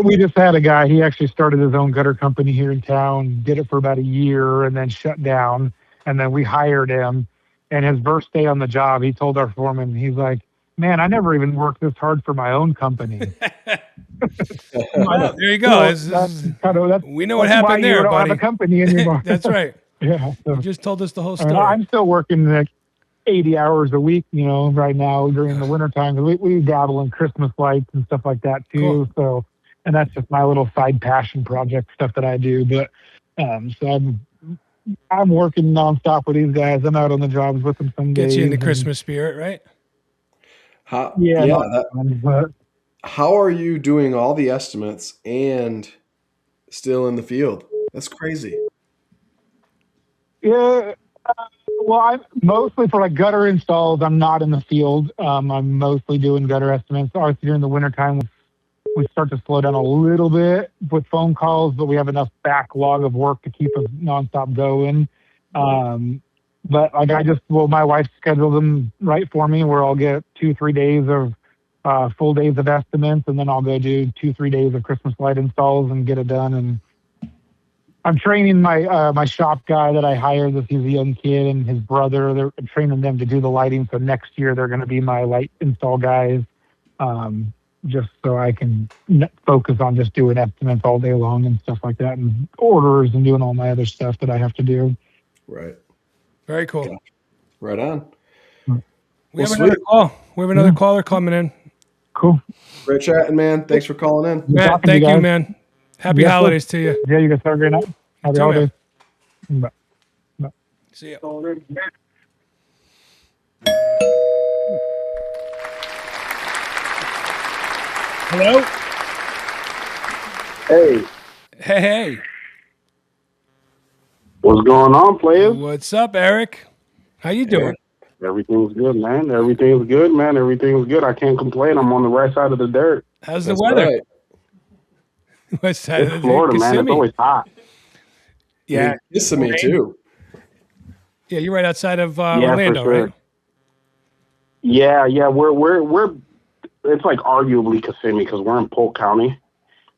we just had a guy. He actually started his own gutter company here in town. Did it for about a year and then shut down. And then we hired him. And his first day on the job, he told our foreman, he's like, "Man, I never even worked this hard for my own company." Well, there you go. Well, We know what that's why happened you there, don't have buddy. a company anymore. That's right. Yeah. You So, just told us the whole I mean, story. I'm still working like 80 hours a week, right now during the wintertime. We dabble in Christmas lights and stuff like that Cool. too. So, and that's just my little side passion project stuff that I do. But so I'm working nonstop with these guys. I'm out on the jobs with them some Gets you in days. the And Christmas spirit, right? yeah, Yeah, not fun, but how are you doing all the estimates and still in the field? That's crazy. yeah, Well, I'm mostly for like gutter installs. I'm not in the field. I'm mostly doing gutter estimates. Obviously, during the wintertime, we start to slow down a little bit with phone calls, but we have enough backlog of work to keep us nonstop going. Um, but like my wife scheduled them right for me, where I'll get 2-3 days of full days of estimates, and then I'll go do 2-3 days of Christmas light installs and get it done. And I'm training my shop guy that I hired. He's a young kid, and his brother. I'm training them to do the lighting. So next year they're going to be my light install guys, just so I can focus on just doing estimates all day long and stuff like that, and orders and doing all my other stuff that I have to do. Right. Very cool. Okay. Right on. We have another call. We have another caller coming in. Cool. Great chatting, man. Thanks for calling in. Matt, thank you, man. Happy holidays to you. Yeah, you guys have a great night. Happy holidays. Bye. Bye. See ya. Hello? Hey, Hey. what's going on, players? What's up, Eric? How you doing? Everything's good, man. Everything's good, man. Everything's good. I can't complain. I'm on the right side of the dirt. How's the That's weather? right. West side of It's the Florida, man. It's Kissimmee. always hot. Yeah. Kissimmee too. Yeah, you're right outside of Yeah, for Orlando, sure. right? Yeah. We're. It's like arguably Kissimmee because we're in Polk County,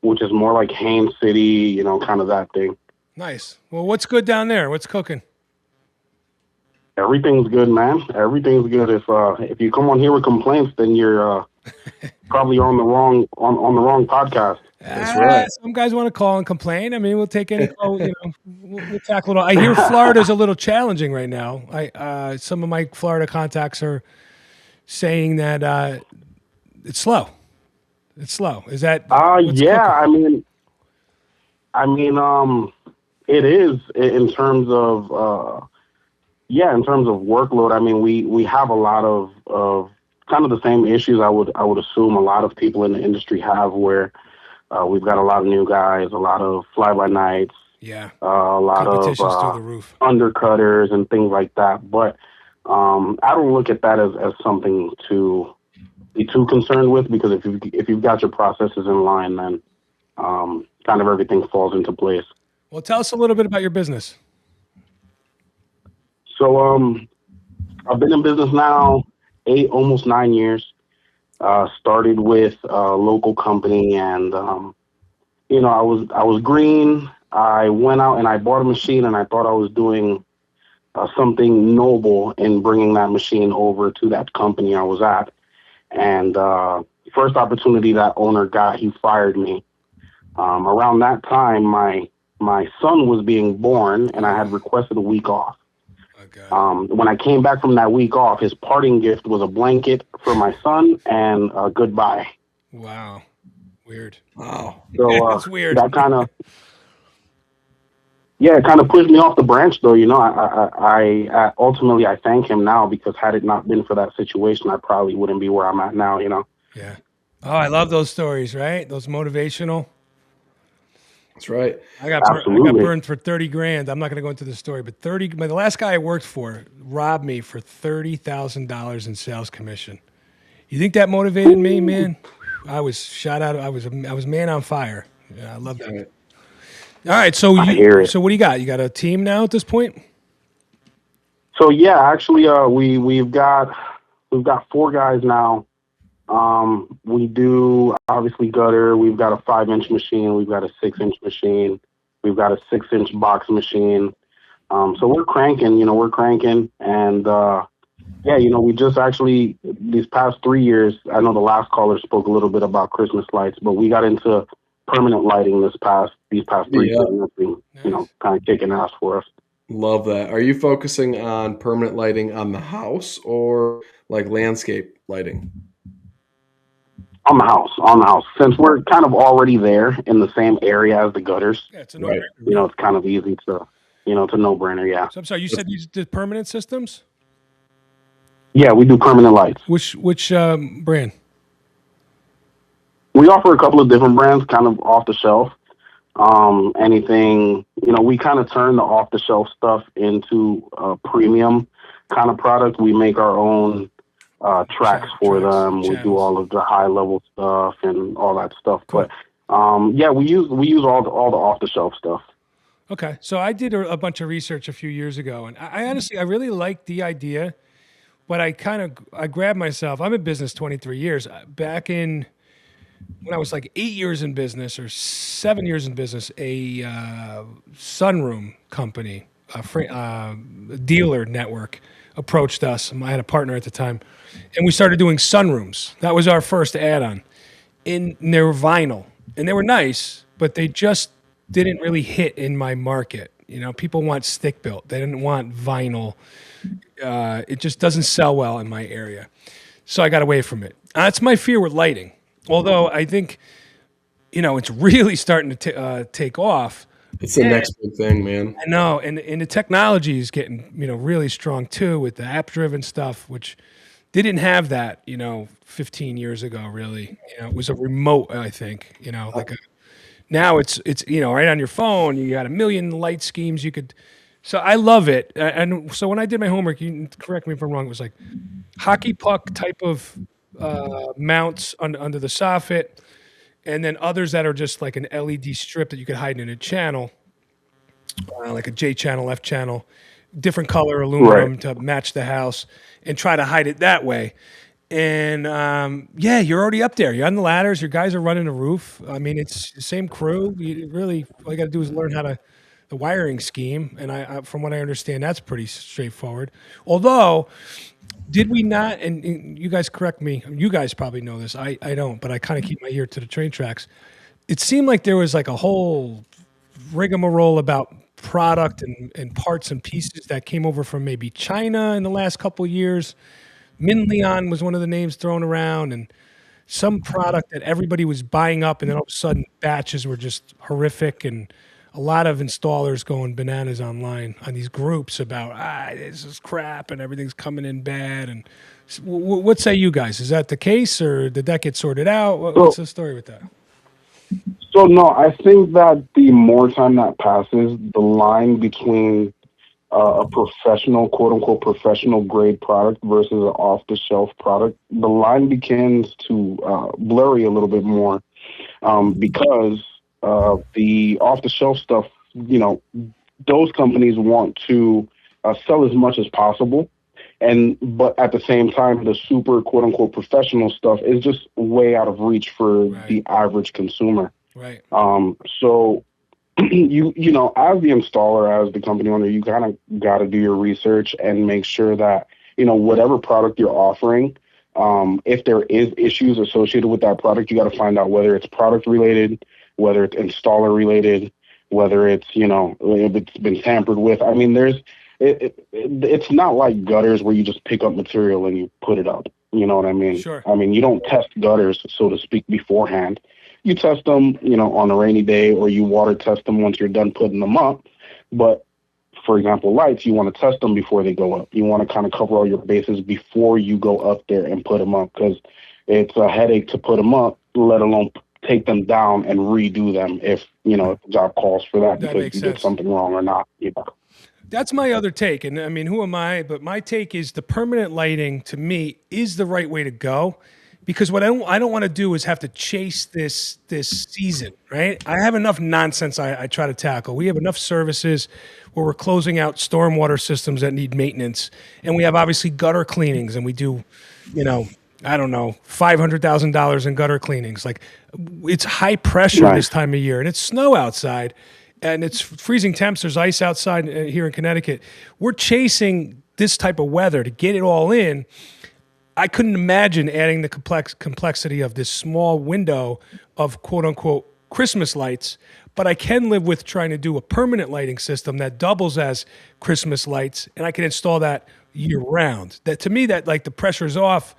which is more like Haines City, kind of that thing. Nice. Well, what's good down there? What's cooking? Everything's good, man. Everything's good. If you come on here with complaints, then you're probably on the wrong podcast. That's right. Some guys want to call and complain. I mean, we'll take any call. We'll tackle it all. I hear Florida's a little challenging right now. Some of my Florida contacts are saying that it's slow. It's slow. Is that? Yeah. Cooking? It is in terms of in terms of workload. I mean, we have a lot of kind of the same issues I would assume a lot of people in the industry have, where we've got a lot of new guys, a lot of fly-by-nights, Yeah. a lot of Competition's through the roof. undercutters and things like that. But I don't look at that as something to be too concerned with, because if you've got your processes in line, then kind of everything falls into place. Well, tell us a little bit about your business. So I've been in business now almost 9 years. Started with a local company, and I was green. I went out and I bought a machine, and I thought I was doing something noble in bringing that machine over to that company I was at. And first opportunity that owner got, he fired me. Around that time, my son was being born, and I had requested a week off. Okay. When I came back from that week off, his parting gift was a blanket for my son and a goodbye. Wow. Weird. Wow. So That's weird. That kind of, it kind of pushed me off the branch, though. I ultimately I thank him now, because had it not been for that situation, I probably wouldn't be where I'm at now. Yeah. Oh, I love those stories, right? Those motivational. That's right. I got burned for 30 grand. I'm not going to go into the story, but the last guy I worked for robbed me for $30,000 in sales commission. You think that motivated me, man? I was shot out. I was man on fire. Yeah, I love that. Right. All right. So I hear it. So what do you got? You got a team now at this point? So yeah, actually, we've got 4 guys now. We do obviously gutter. We've got a 5-inch machine. We've got a 6-inch machine. We've got a 6-inch box machine. So we're cranking, and we just actually these past 3 years. I know the last caller spoke a little bit about Christmas lights, but we got into permanent lighting these past 3 years. And that's been, kind of kicking ass for us. Love that. Are you focusing on permanent lighting on the house or like landscape lighting? On the house. Since we're kind of already there in the same area as the gutters, Yeah, it's a Right. no-brainer. it's kind of easy to, it's a no-brainer. Yeah. So I'm sorry, you said you did permanent systems? Yeah, we do permanent lights. Which brand? We offer a couple of different brands, kind of off the shelf. Anything, we kind of turn the off the shelf stuff into a premium kind of product. We make our own tracks for Tracks, them. We do channels. all of the high level stuff and all that stuff. But Cool. yeah, we use all the off the shelf stuff. Okay. So I did a bunch of research a few years ago, and I honestly, I really liked the idea, but I grabbed myself. I'm in business 23 years. Back in when I was like 8 years in business or 7 years in business, a sunroom company, a dealer network approached us. I had a partner at the time, and we started doing sunrooms. That was our first add-on. And they were vinyl, and they were nice, but they just didn't really hit in my market. People want stick built. They didn't want vinyl. It just doesn't sell well in my area. So I got away from it. That's my fear with lighting. Although I think, it's really starting to take off. It's the next big thing, man. I know, and the technology is getting, really strong too with the app-driven stuff, which they didn't have that, 15 years ago, really. It was a remote, I think, now it's right on your phone. You got a million light schemes you could. So I love it. And so when I did my homework, you can correct me if I'm wrong. It was like hockey puck type of mounts under the soffit, and then others that are just like an LED strip that you could hide in a channel, like a J channel, F channel, different color Right. aluminum to match the house, and try to hide it that way. And yeah, you're already up there. You're on the ladders. Your guys are running the roof. I mean, it's the same crew. You really all you got to do is learn how to the wiring scheme. And from what I understand, that's pretty straightforward. Although, did we not? And you guys correct me. You guys probably know this. I don't, but I kind of keep my ear to the train tracks. It seemed like there was like a whole rigmarole about product and parts and pieces that came over from maybe China in the last couple of years. Minleon was one of the names thrown around, and some product that everybody was buying up, and then all of a sudden batches were just horrific, and a lot of installers going bananas online on these groups about this is crap and everything's coming in bad. And what say you guys? Is that the case, or did that get sorted out? What's So the story with that? so no, I think that the more time that passes, the line between a professional, quote unquote, professional grade product versus an off the shelf product, the line begins to blurry a little bit more, because the off the shelf stuff, you know, those companies want to sell as much as possible. And but at the same time, the super quote unquote professional stuff is just way out of reach for Right, the average consumer. right, So as the installer, as the company owner, you kind of got to do your research and make sure that whatever product you're offering, if there is issues associated with that product, you got to find out whether it's product related, whether it's installer related, whether it's if it's been tampered with. I mean, it's not like gutters where you just pick up material and you put it up. You know what I mean? sure. I mean, you don't test gutters, so to speak, beforehand. You test them, on a rainy day, or you water test them once you're done putting them up. But for example, lights, you want to test them before they go up. You want to kind of cover all your bases before you go up there and put them up, because it's a headache to put them up, let alone take them down and redo them if the job calls for that That because makes you did sense. something wrong or not. That's my other take. And I mean, who am I? But my take is the permanent lighting to me is the right way to go, because what I don't want to do is have to chase this season, right? I have enough nonsense I try to tackle. We have enough services where we're closing out stormwater systems that need maintenance. And we have obviously gutter cleanings, and we do, you know, I don't know, $500,000 in gutter cleanings. Like, it's high pressure this Nice. time of year, and it's snow outside, and it's freezing temps. There's ice outside here in Connecticut. We're chasing this type of weather to get it all in. I couldn't imagine adding the complexity of this small window of quote unquote Christmas lights, but I can live with trying to do a permanent lighting system that doubles as Christmas lights, and I can install that year round. That to me, that like the pressure's off.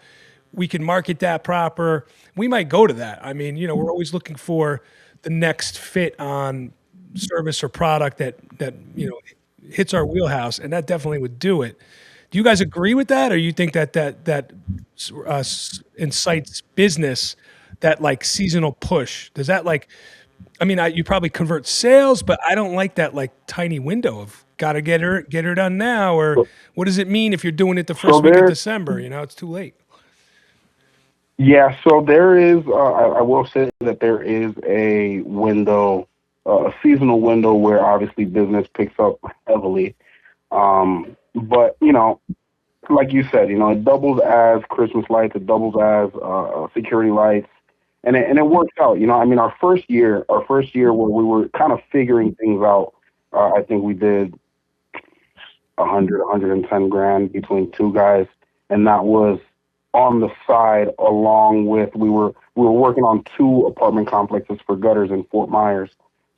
We can market that proper. We might go to that. I mean, we're always looking for the next fit on service or product that hits our wheelhouse, and that definitely would do it. Do you guys agree with that, or you think that incites business, that like seasonal push? Does that like I mean, you probably convert sales, but I don't like that like tiny window of got to get her done now, or what does it mean if you're doing it the So first week of there, December? It's too late. yeah. So there is. I will say that there is a window, a seasonal window where obviously business picks up heavily. But like you said, it doubles as Christmas lights, it doubles as security lights, and it works out. I mean, our first year where we were kind of figuring things out, I think we did 110 grand between two guys, and that was on the side along with we were working on two apartment complexes for gutters in Fort Myers.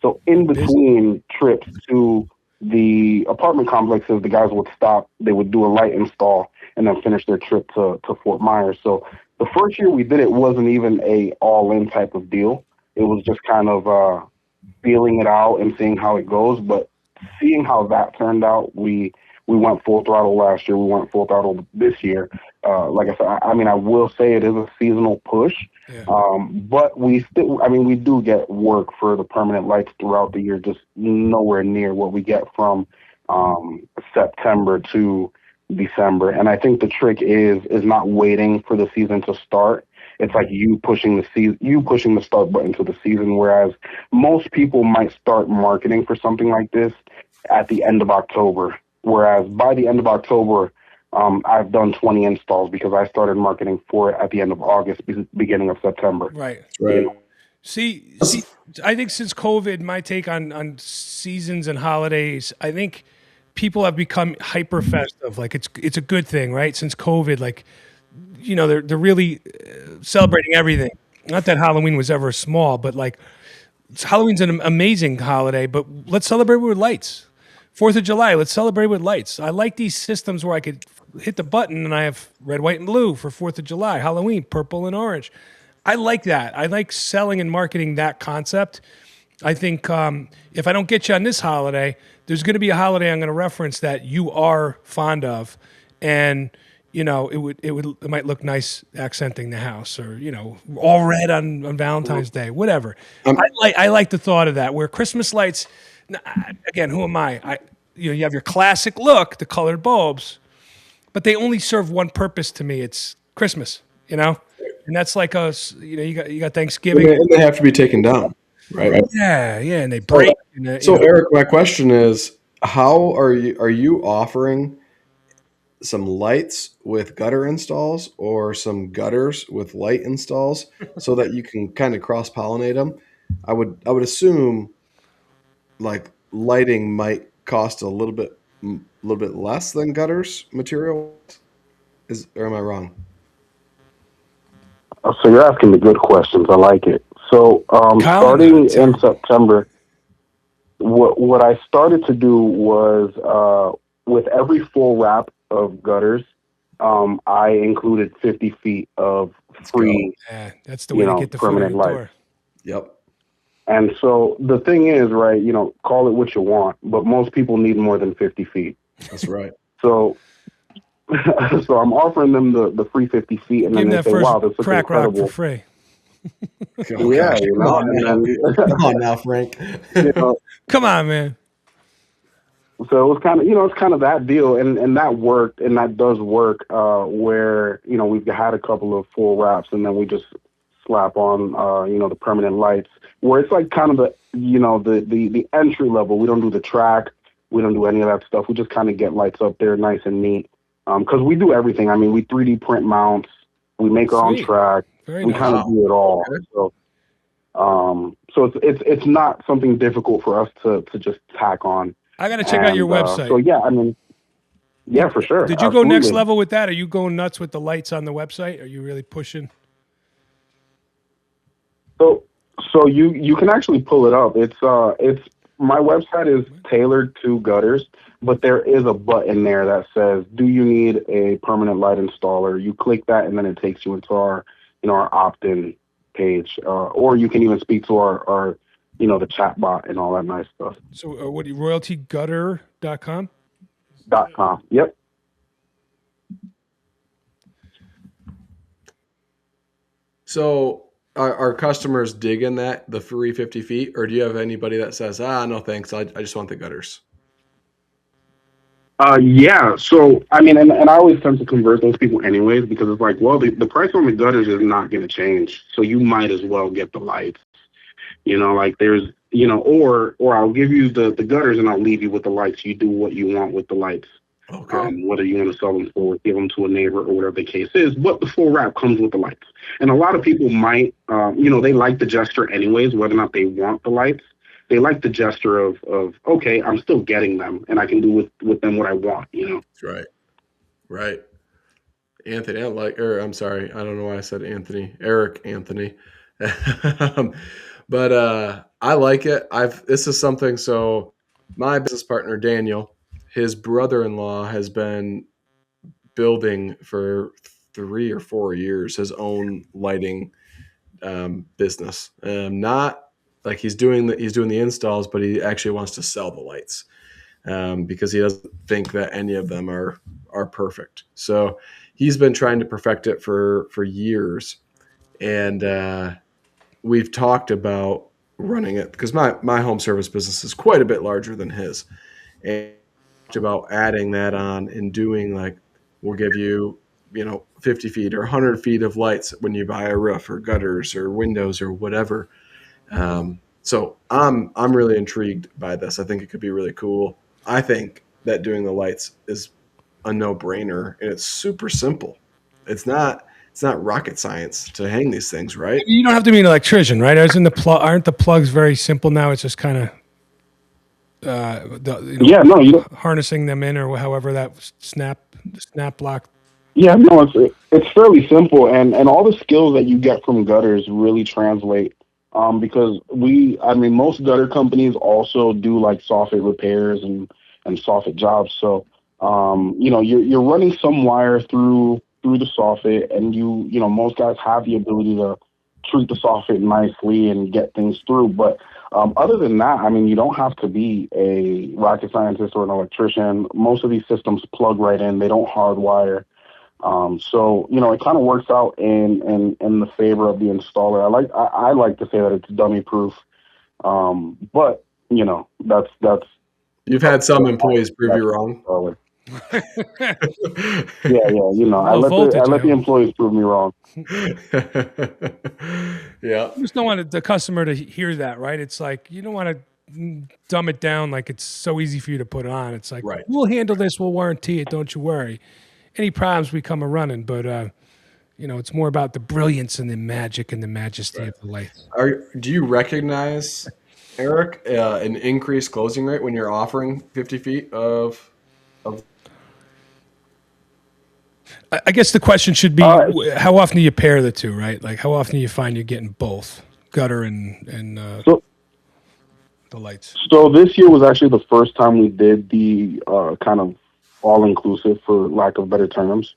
So in Busy. between trips to the apartment complexes, the guys would stop, they would do a light install, and then finish their trip to Fort Myers. So the first year we did it wasn't even a all in type of deal. It was just kind of feeling it out and seeing how it goes. But seeing how that turned out, we went full throttle last year. We went full throttle this year. Like I said, I mean, I will say it is a seasonal push, Yeah. but we do get work for the permanent lights throughout the year, just nowhere near what we get from September to December. And I think the trick is not waiting for the season to start. It's like you pushing the start button to the season. Whereas most people might start marketing for something like this at the end of October. Whereas by the end of October, I've done 20 installs because I started marketing for it at the end of August, beginning of September. Right. Right. See, I think since COVID, my take on seasons and holidays, I think people have become hyper festive. Like it's a good thing, right? Since COVID, like they're really celebrating everything. Not that Halloween was ever small, but like Halloween's an amazing holiday. But let's celebrate with lights. 4th of July, let's celebrate with lights. I like these systems where I could hit the button and I have red, white, and blue for 4th of July. Halloween, purple and orange. I like that. I like selling and marketing that concept. I think if I don't get you on this holiday, there's going to be a holiday I'm going to reference that you are fond of, and it might look nice accenting the house, or all red on Valentine's Day, whatever. I like the thought of that. Where Christmas lights, again, who am I? You have your classic look, the colored bulbs, but they only serve one purpose to me. It's Christmas, and that's like us. You got Thanksgiving. And they have to be taken down, right? Yeah, and they break. So Eric, my question is, how are you offering some lights with gutter installs or some gutters with light installs so that you can kind of cross pollinate them? I would assume like lighting might cost a little bit less than gutters material. Or am I wrong? So you're asking the good questions. I like it. So starting in September, what I started to do was with every full wrap of gutters, I included 50 feet of free, that's the way to get the permanent lights. Door. Yep. And so the thing is, right, call it what you want, but most people need more than 50 feet. That's right. So I'm offering them the free 50 feet, and then they say, wow, that's such crack incredible. Rock for free. Yeah, come on now, Frank. Come on, man. So it was kind of that deal, and that worked, and that does work. Where we've had a couple of full wraps, and then we just slap on the permanent lights, where it's like kind of the entry level. We don't do the track, we don't do any of that stuff. We just kind of get lights up there, nice and neat. Because we do everything. I mean, we 3D print mounts, we make our own track, we kind of do it all. So. So it's not something difficult for us to just tack on. I got to check out your website. So yeah, I mean, yeah, for sure. Did you go next level with that? Are you going nuts with the lights on the website? Are you really pushing? So you can actually pull it up. It's my website is tailored to gutters, but there is a button there that says, "Do you need a permanent light installer?" You click that, and then it takes you into our opt-in page, or you can even speak to our the chat bot and all that nice stuff. So what royaltygutter.com? .com. Yep. So Are customers digging that the free 50 feet, or do you have anybody that says, no thanks, I just want the gutters? Yeah. So I mean, and I always tend to convert those people anyways because it's like, well, the price on the gutters is not going to change, so you might as well get the lights. Like there's, or I'll give you the gutters and I'll leave you with the lights. You do what you want with the lights. Okay. Whether you want to sell them for, give them to a neighbor or whatever the case is, but the full wrap comes with the lights. And a lot of people might, they like the gesture anyways, whether or not they want the lights. They like the gesture of okay, I'm still getting them and I can do with them what I want. That's right. Right. Anthony, I'm sorry, I don't know why I said Anthony. Eric Anthony. But I like it. This is something. So my business partner Daniel, his brother-in-law has been building for 3 or 4 years his own lighting business. Not like he's doing the installs, but he actually wants to sell the lights because he doesn't think that any of them are perfect. So he's been trying to perfect it for years, and we've talked about running it because my home service business is quite a bit larger than his, and talked about adding that on and doing like we'll give you 50 feet or 100 feet of lights when you buy a roof or gutters or windows or whatever. So I'm really intrigued by this. I think it could be really cool. I think that doing the lights is a no-brainer, and it's super simple. It's not rocket science to hang these things, right? You don't have to be an electrician, right? Aren't the plugs very simple now? It's just kind of Yeah, no, harnessing them in or however that snap block. Yeah, no, it's fairly simple, and all the skills that you get from gutters really translate. Because most gutter companies also do like soffit repairs and soffit jobs. So, you're running some wire through the soffit, and most guys have the ability to treat the soffit nicely and get things through. But other than that, I mean, you don't have to be a rocket scientist or an electrician. Most of these systems plug right in; they don't hardwire. So it kind of works out in the favor of the installer. I like to say that it's dummy proof. But that's You've had some employees prove you wrong. Yeah, I let the employees prove me wrong. Yeah. You just don't want the customer to hear that, right? It's like you don't want to dumb it down like it's so easy for you to put on. It's like, right. We'll handle this, we'll warranty it, don't you worry. Any problems, we come a running, but it's more about the brilliance and the magic and the majesty of the lights. Do you recognize, Eric, an increased closing rate when you're offering 50 feet of? I guess the question should be, how often do you pair the two, right? Like, how often do you find you're getting both gutter and the lights? So this year was actually the first time we did the kind of all-inclusive, for lack of better terms.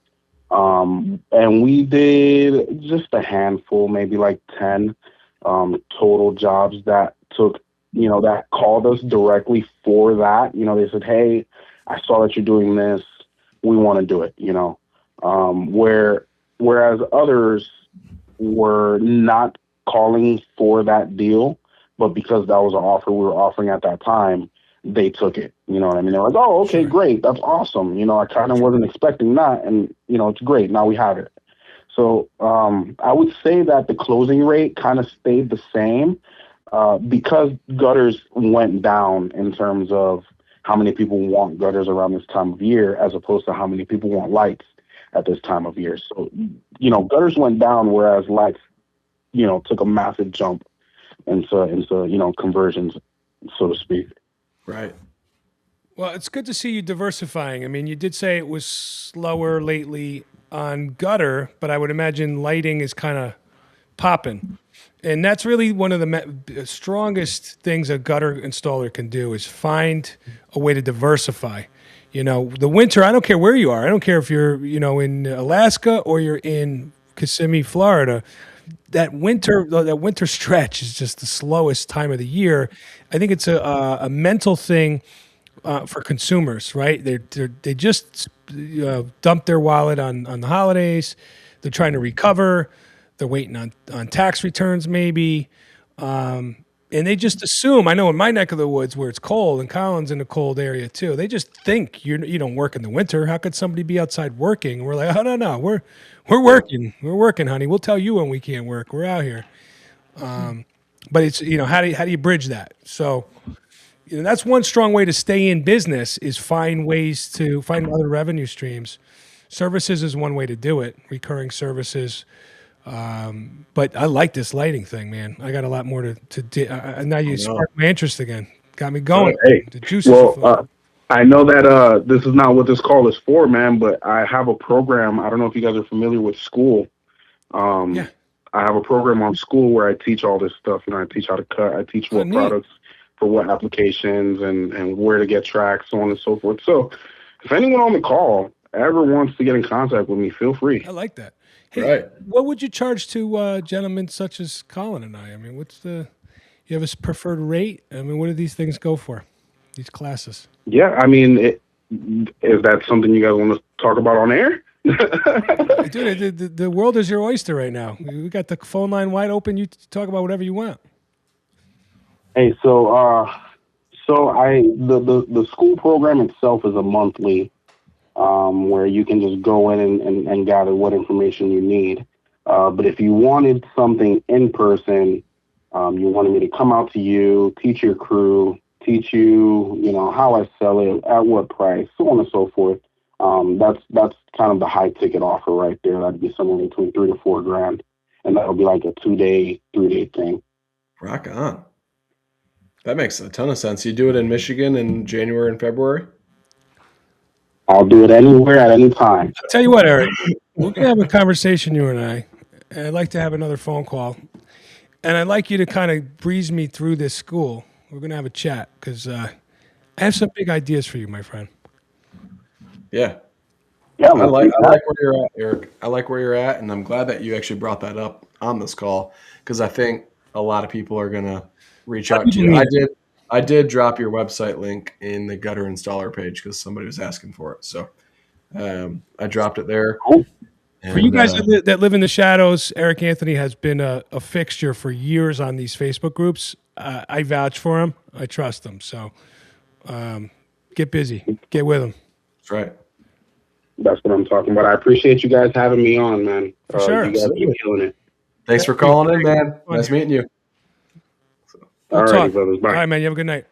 And we did just a handful, maybe like 10 total jobs that took, that called us directly for that. They said, hey, I saw that you're doing this. We want to do it, whereas others were not calling for that deal, but because that was an offer we were offering at that time, they took it. You know what I mean? They're like, oh, okay, great. That's awesome. I kind of wasn't expecting that. And, it's great. Now we have it. So I would say that the closing rate kind of stayed the same because gutters went down in terms of how many people want gutters around this time of year as opposed to how many people want lights at this time of year. So, gutters went down, whereas lights, took a massive jump into conversions, so to speak. Right. Well, it's good to see you diversifying. I mean, you did say it was slower lately on gutter, but I would imagine lighting is kind of popping. And that's really one of the strongest things a gutter installer can do is find a way to diversify. The winter, I don't care where you are. I don't care if you're, in Alaska or you're in Kissimmee, Florida. That winter stretch is just the slowest time of the year. I think it's a mental thing for consumers, right? They just dump their wallet on the holidays. They're trying to recover. They're waiting on tax returns, maybe. And they just assume, I know in my neck of the woods where it's cold, and Colin's in a cold area too, they just think you don't work in the winter. How could somebody be outside working? And we're like, oh, no, we're working. We're working, honey. We'll tell you when we can't work. We're out here. But it's, how do you bridge that? So, that's one strong way to stay in business is find other revenue streams. Services is one way to do it, recurring services. But I like this lighting thing, man. I got a lot more to do. Now you sparked my interest again. Got me going. Hey, The juices are flowing. I know that this is not what this call is for, man, but I have a program. I don't know if you guys are familiar with school. Yeah. I have a program on school where I teach all this stuff. I teach how to cut. I teach what products for what applications and where to get tracks, so on and so forth. So if anyone on the call ever wants to get in contact with me, feel free. I like that. Hey, Right. what would you charge to gentlemen such as Colin and I? I mean, you have a preferred rate? I mean, what do these things go for, these classes? Yeah, I mean, is that something you guys want to talk about on air? Dude, the world is your oyster right now. We got the phone line wide open. You talk about whatever you want. Hey, so the school program itself is a monthly, where you can just go in and gather what information you need. But if you wanted something in person, you wanted me to come out to you, teach your crew, teach you, how I sell it, at what price, so on and so forth. That's kind of the high ticket offer right there. That'd be somewhere between $3,000 to $4,000, and that'll be like a 2-day, 3-day thing. Rock on. That makes a ton of sense. You do it in Michigan in January and February? I'll do it anywhere at any time. I'll tell you what, Eric, we're going to have a conversation, you and I, and I'd like to have another phone call. And I'd like you to kind of breeze me through this school. We're going to have a chat because I have some big ideas for you, my friend. Yeah. Yeah, I like where you're at, Eric. I like where you're at, and I'm glad that you actually brought that up on this call because I think a lot of people are going to reach out to you. I did drop your website link in the gutter installer page because somebody was asking for it. So I dropped it there. Cool. For you guys that live in the shadows, Eric Anthony has been a fixture for years on these Facebook groups. I vouch for him. I trust him. So get busy. Get with him. That's right. That's what I'm talking about. I appreciate you guys having me on, man. For sure. You guys keep killing it. Thanks for calling in, man. Nice meeting you. All right, brothers. Bye. All right, man. You have a good night.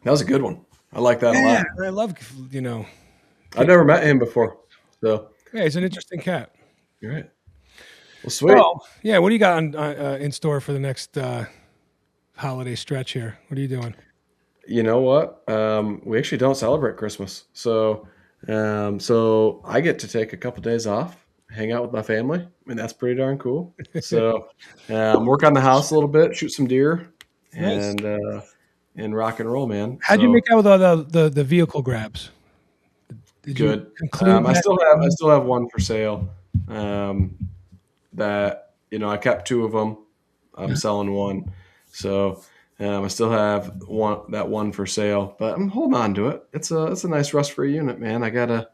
That was a good one. I like that a lot. I love, I've never met him before. So yeah, he's an interesting cat. you're right. Well, sweet. Well, yeah. What do you got in store for the next holiday stretch here? What are you doing? You know what? We actually don't celebrate Christmas. So I get to take a couple days off, hang out with my family. I mean, that's pretty darn cool. So work on the house a little bit, shoot some deer, and rock and roll, man. How'd you make out with all the vehicle grabs? Did Good. you conclude I still have one for sale. That I kept 2 of them. I'm selling one. So I still have one for sale, but I'm holding on to it. It's a nice rust-free unit, man. I gotta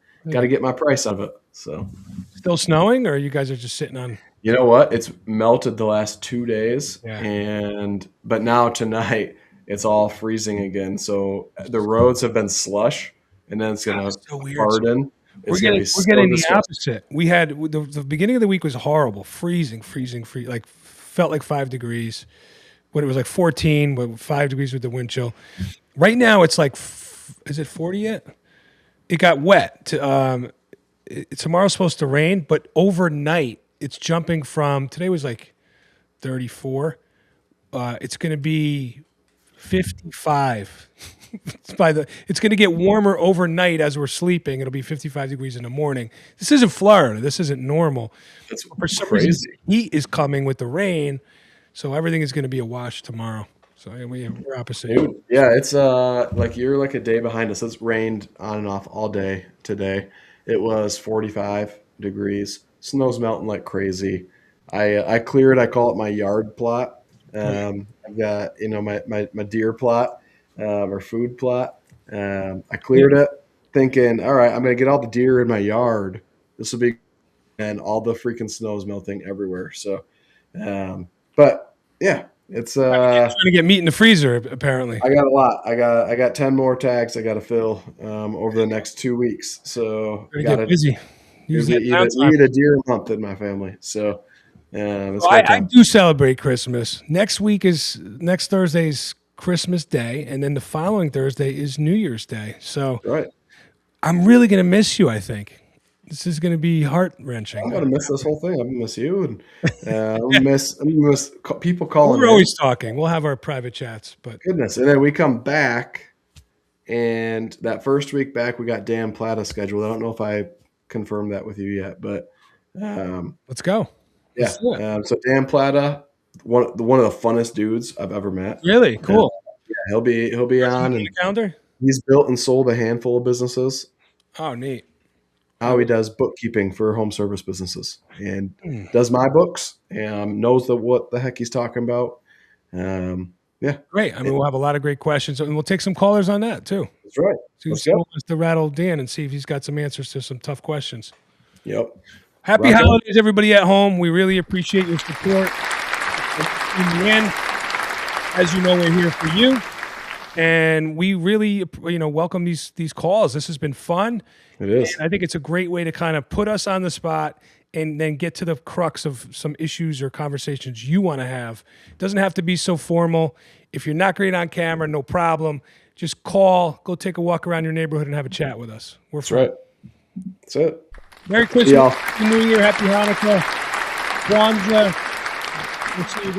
get my price out of it. So still snowing, or you guys are just sitting on? You know what? It's melted the last 2 days, Yeah. but now tonight it's all freezing again. So the roads have been slush, and then it's gonna harden. We're getting the opposite. We had the beginning of the week was horrible, freezing, like felt like 5 degrees. When it was like 14, but 5 degrees with the wind chill. Right now it's like, is it 40 yet? It got wet. Tomorrow's supposed to rain, but overnight it's jumping from, today was like 34. It's going to be 55. It's going to get warmer overnight as we're sleeping. It'll be 55 degrees in the morning. This isn't Florida. This isn't normal. That's For some crazy. reason, heat is coming with the rain. So everything is going to be a wash tomorrow. So we're opposite. Dude, yeah, it's like you're like a day behind us. It's rained on and off all day today. It was 45 degrees. Snow's melting like crazy. I cleared. I call it my yard plot. I've got my deer plot or food plot. I cleared it, thinking, all right, I'm gonna get all the deer in my yard. This will be and all the freaking snow is melting everywhere. So, but yeah, it's Trying to get meat in the freezer, apparently. I got a lot. I got 10 more tags I got to fill over the next 2 weeks. So Gotta get busy. We Use that eat downtime. a deer a month in my family. So it's Well, great I time. do celebrate Christmas. Next Thursday's Christmas Day, and then the following Thursday is New Year's Day. So Right. I'm really gonna miss you. I think this is gonna be heart wrenching. I'm gonna miss this whole thing. I'm gonna miss you, and I'm gonna miss people calling We're in. always talking. We'll have our private chats, but Goodness, and then we come back, and that first week back, we got Dan Plata scheduled. I don't know if I confirmed that with you yet, but let's go. yeah. Let's do it. So Dan Plata, one of the funnest dudes I've ever met. Really cool. Yeah, he'll be on, and The calendar. he's built and sold a handful of businesses. Oh, neat. How he does bookkeeping for home service businesses and does my books and knows what the heck he's talking about. Yeah, Great. I mean, we'll have a lot of great questions, and we'll take some callers on that too. that's right. Let's go. To rattle Dan and see if he's got some answers to some tough questions. Yep. Happy Rock on. holidays, everybody at home. We really appreciate your support. And as you know, we're here for you, and we really, welcome these calls. This has been fun. It is. And I think it's a great way to kind of put us on the spot and then get to the crux of some issues or conversations you want to have. It doesn't have to be so formal. If you're not great on camera, no problem. Just call, go take a walk around your neighborhood and have a chat with us. We're That's right. That's it. Merry Christmas, y'all. Happy New Year, Happy Hanukkah, Kwanzaa. We'll see you guys.